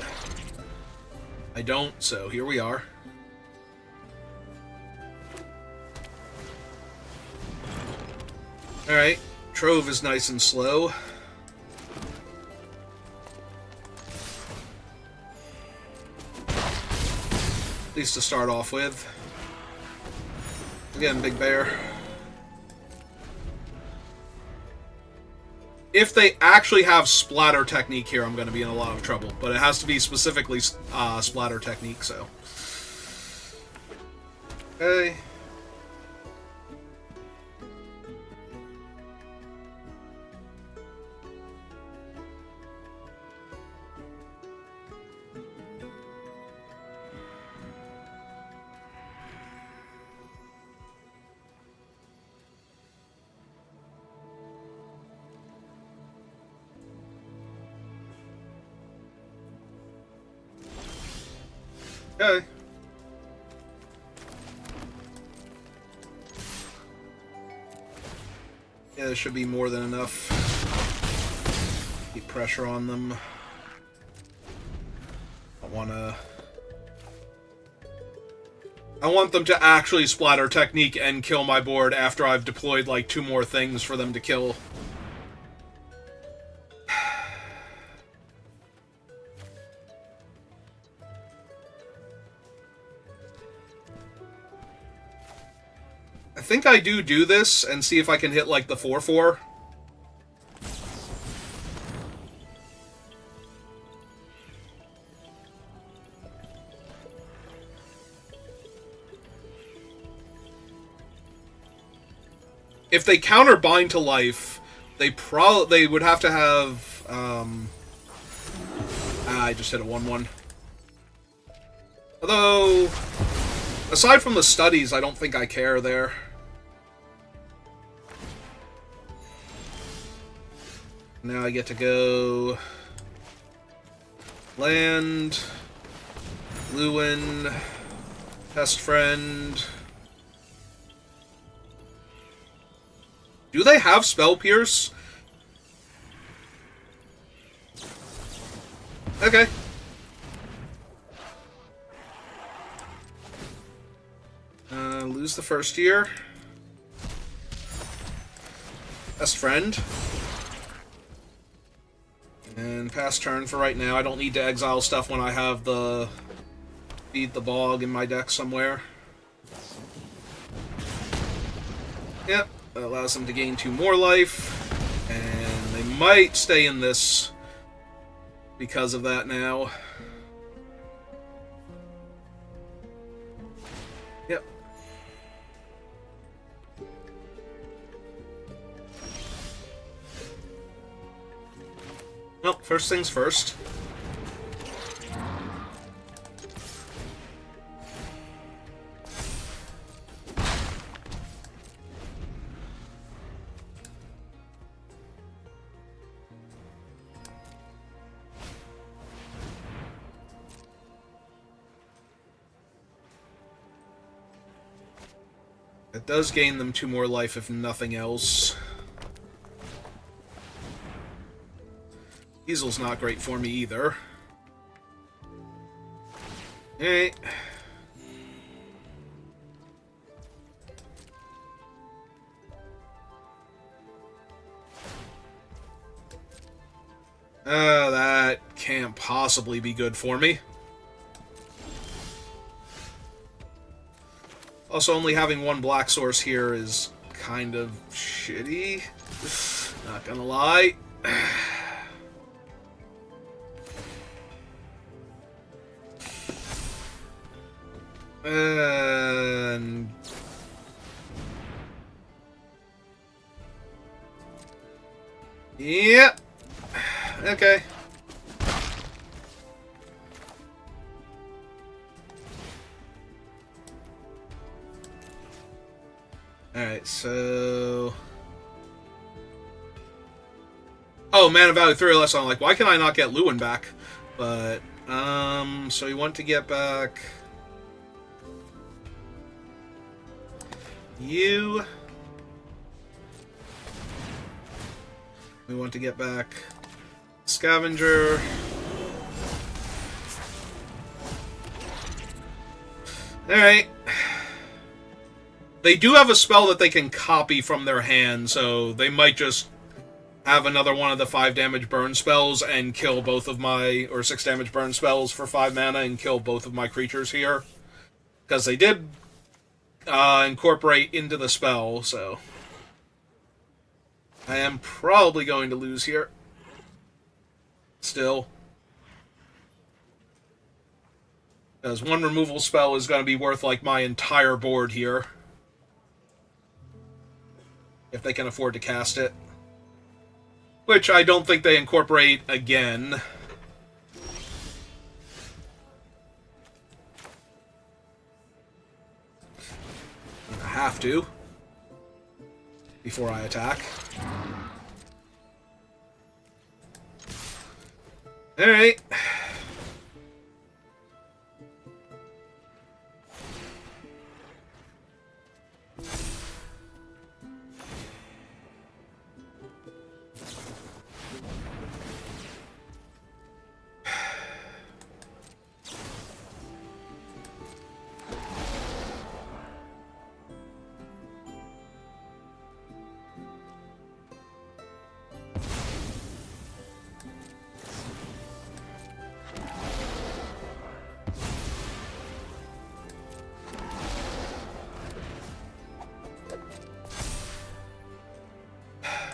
I don't, so here we are. Alright, Trove is nice and slow. At least to start off with. Again, Big Bear. If they actually have Splatter Technique here, I'm going to be in a lot of trouble. But it has to be specifically Splatter Technique, so. Okay. Okay. Yeah, there should be more than enough. Keep pressure on them. I want them to actually Splatter Technique and kill my board after I've deployed like 2 more things for them to kill. I think I do this and see if I can hit like the 4/4. If they counter Bind to Life, they would have to have. I just hit a 1/1. Although, aside from the studies, I don't think I care there. Now I get to go land, Lewin, Pest Friend. Do they have Spell Pierce? Okay. Lose the first year. Best Friend. And pass turn for right now. I don't need to exile stuff when I have the Feed the Bog in my deck somewhere. Yep, that allows them to gain 2 more life. And they might stay in this because of that now. Yep. Well, first things first. That does gain them 2 more life, if nothing else. Diesel's not great for me either. Alright. That can't possibly be good for me. Also, only having 1 black source here is kind of shitty. Not gonna lie. And... Yep. Okay. Alright, so... Oh, Mana Value 3 or less. I'm like, why can I not get Lewin back? But, so we want to get back... You... We want to get back Scavenger. Alright. They do have a spell that they can copy from their hand, so they might just have another one of the 5 damage burn spells and kill both of my... Or 6 damage burn spells for 5 mana and kill both of my creatures here. Because they did incorporate into the spell, so... I am probably going to lose here. Still. Because 1 removal spell is going to be worth, like, my entire board here. If they can afford to cast it. Which I don't think they incorporate again. I have to. Before I attack. Alright.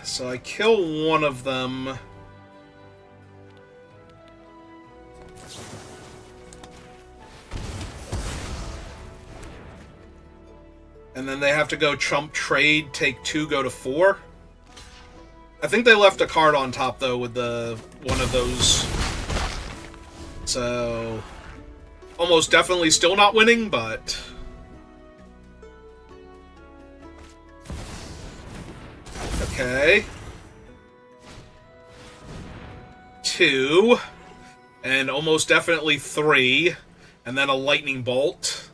So I kill one of them. And then they have to go chump trade, take 2, go to 4. I think they left a card on top, though, with the one of those. So... almost definitely still not winning, but... Okay. 2. And almost definitely 3. And then a lightning bolt.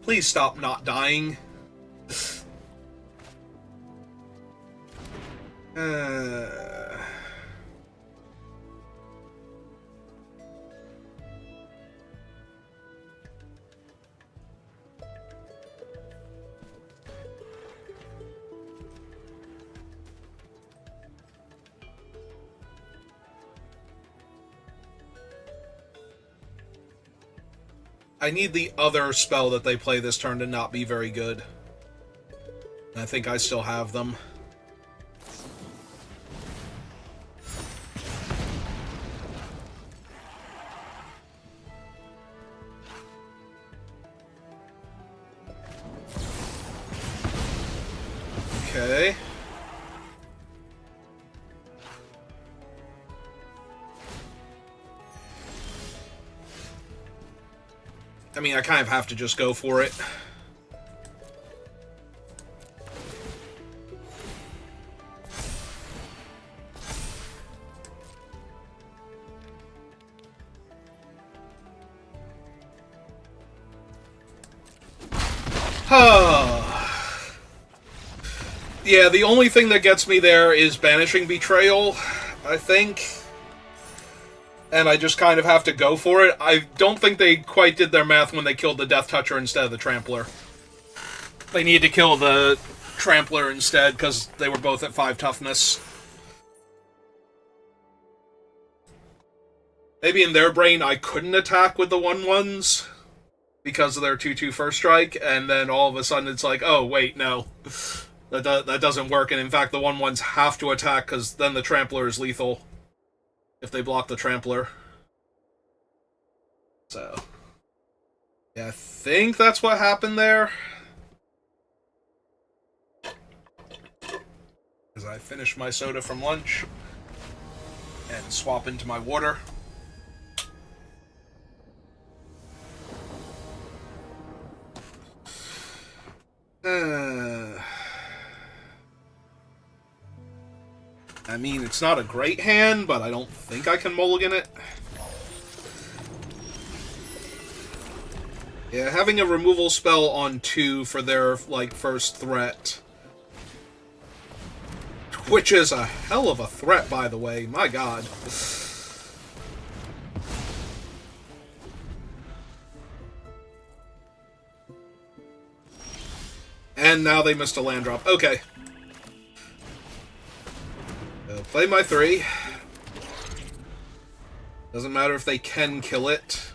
Please stop not dying. I need the other spell that they play this turn to not be very good. And I think I still have them. Okay. I mean, I kind of have to just go for it. Yeah, the only thing that gets me there is Banishing Betrayal, I think. And I just kind of have to go for it. I don't think they quite did their math when they killed the Death Toucher instead of the Trampler. They need to kill the Trampler instead, because they were both at 5 toughness. Maybe in their brain I couldn't attack with the 1/1s because of their 2/2 first strike, and then all of a sudden it's like, oh, wait, no. That doesn't work, and in fact the 1/1s have to attack, because then the Trampler is lethal if they block the Trampler. So, yeah, I think that's what happened there. As I finish my soda from lunch and swap into my water. I mean, it's not a great hand, but I don't think I can mulligan it. Yeah, having a removal spell on 2 for their, like, first threat. Which is a hell of a threat, by the way. My god. And now they missed a land drop. Okay. Play my 3. Doesn't matter if they can kill it.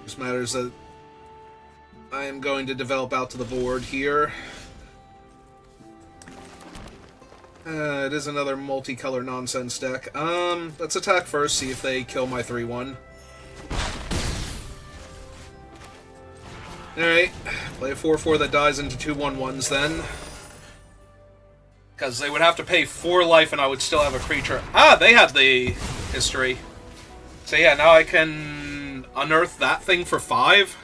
Just matters that I am going to develop out to the board here. It is another multicolor nonsense deck. Let's attack first, see if they kill my 3/1. Alright, play a 4/4 that dies into 2 1/1s then. Because they would have to pay 4 life and I would still have a creature. Ah, they had the history. So yeah, now I can unearth that thing for 5.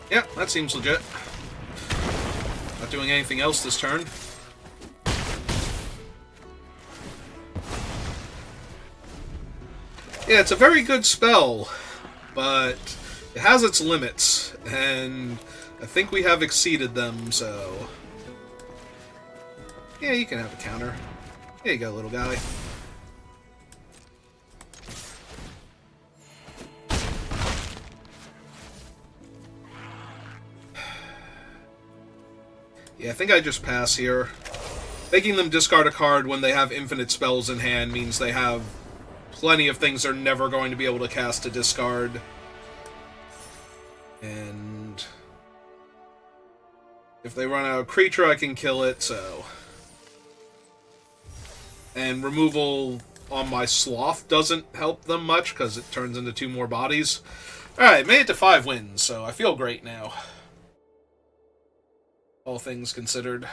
Yeah, that seems legit. Not doing anything else this turn. Yeah, it's a very good spell, but it has its limits, and I think we have exceeded them, so... Yeah, you can have a counter. There you go, little guy. Yeah, I think I just pass here. Making them discard a card when they have infinite spells in hand means they have plenty of things they're never going to be able to cast to discard. And if they run out of creature, I can kill it, so... And removal on my Sloth doesn't help them much, because it turns into 2 more bodies. Alright, made it to 5 wins, so I feel great now. All things considered.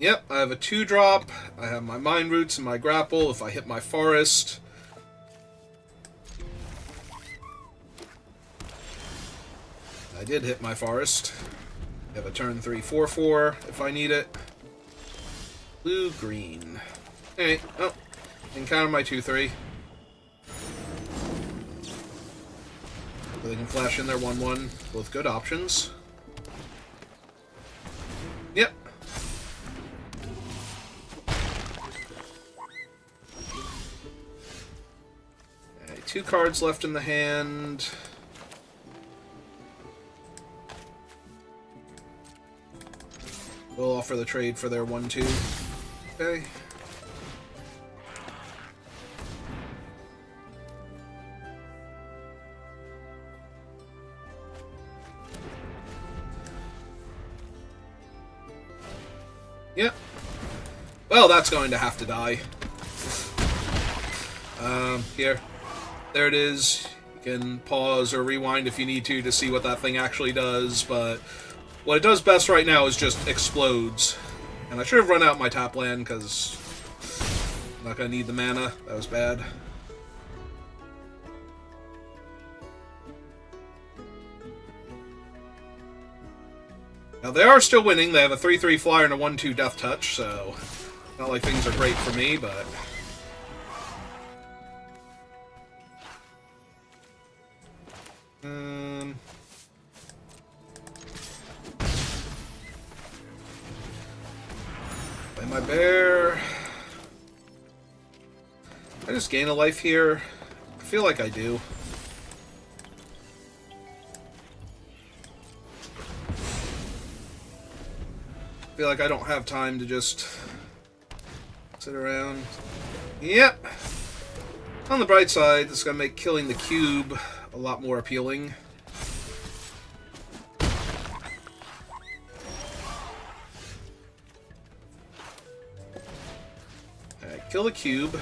Yep, I have a 2-drop. I have my Mind Roots and my Grapple if I hit my Forest. I did hit my Forest. I have a turn 3 4/4 if I need it. Blue, green. Alright, oh, encounter my 2/3. So they can flash in their 1/1. Both good options. Yep. Alright, 2 cards left in the hand. We'll offer the trade for their 1/2. Okay. Yep. Well, that's going to have to die. Here. There it is. You can pause or rewind if you need to see what that thing actually does, but what it does best right now is just explodes. And I should have run out my top land, because I'm not going to need the mana. That was bad. Now, they are still winning. They have a 3-3 flyer and a 1-2 death touch, so not like things are great for me, but... Play my bear. I just gain a life here. I feel like I do. I feel like I don't have time to just sit around. Yep. On the bright side, this is going to make killing the cube a lot more appealing. Alright, kill the cube.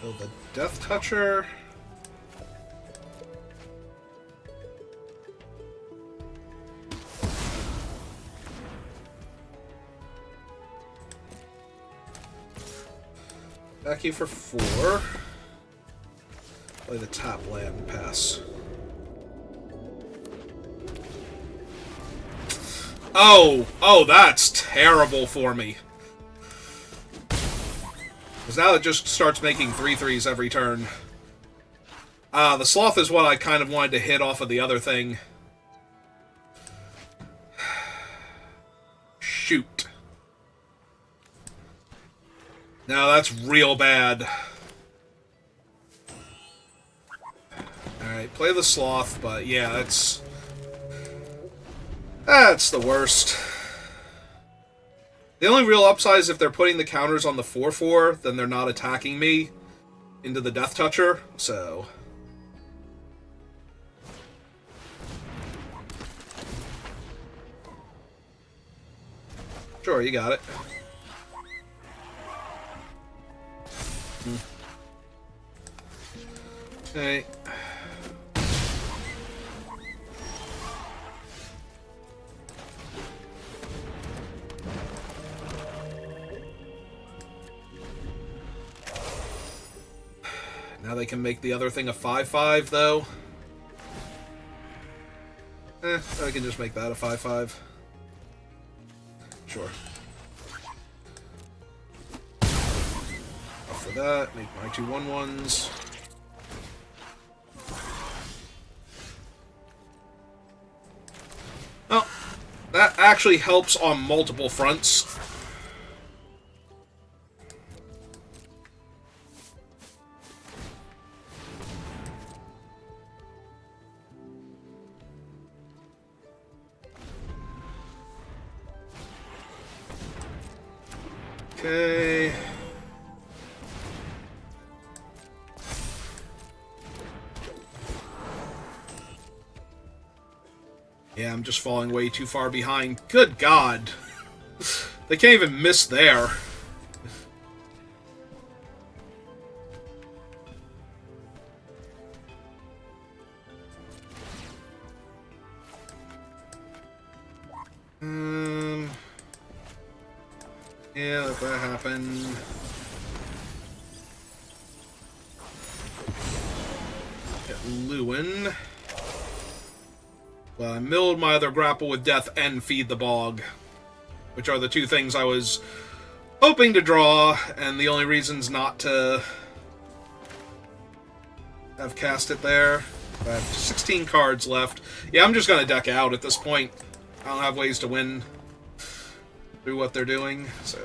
Kill the Death Toucher. Back you for 4. Play the top land and pass. Oh, that's terrible for me. Because now it just starts making 3/3s every turn. The Sloth is what I kind of wanted to hit off of the other thing. Shoot. No, that's real bad. Alright, play the Sloth, but yeah, that's the worst. The only real upside is if they're putting the counters on the 4/4, then they're not attacking me into the Death Toucher, so... Sure, you got it. Okay. Now they can make the other thing a 5/5, though. I can just make that a 5/5. Sure. For that, make my 2 1/1s. Oh, that actually helps on multiple fronts. Okay. Yeah, I'm just falling way too far behind. Good God. They can't even miss there. Yeah, let that happen. Get Lewin. Well, I milled my other Grapple with Death and Feed the Bog, which are the two things I was hoping to draw, and the only reasons not to have cast it there. I have 16 cards left. Yeah, I'm just going to deck out at this point. I don't have ways to win through what they're doing, so...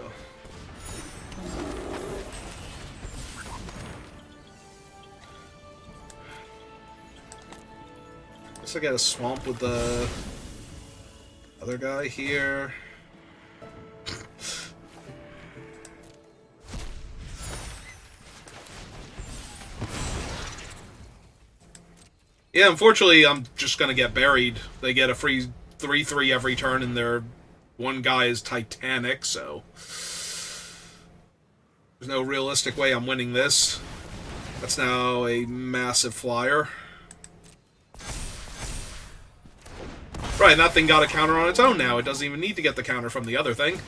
Guess I got a swamp with the other guy here. Yeah, unfortunately, I'm just gonna get buried. They get a free 3/3 every turn, and their one guy is Titanic, so... There's no realistic way I'm winning this. That's now a massive flyer. Right, and that thing got a counter on its own now. It doesn't even need to get the counter from the other thing.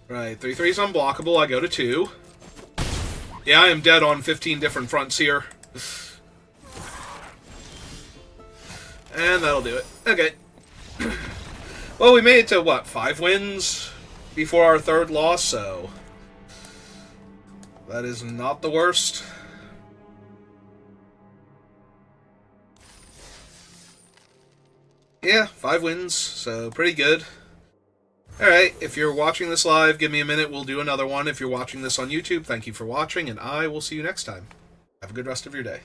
Right, 3/3's unblockable. I go to 2. Yeah, I am dead on 15 different fronts here. And that'll do it. Okay. Well, we made it to, what, 5 wins before our 3rd loss, so that is not the worst. Yeah, 5 wins, so pretty good. Alright, if you're watching this live, give me a minute, we'll do another one. If you're watching this on YouTube, thank you for watching, and I will see you next time. Have a good rest of your day.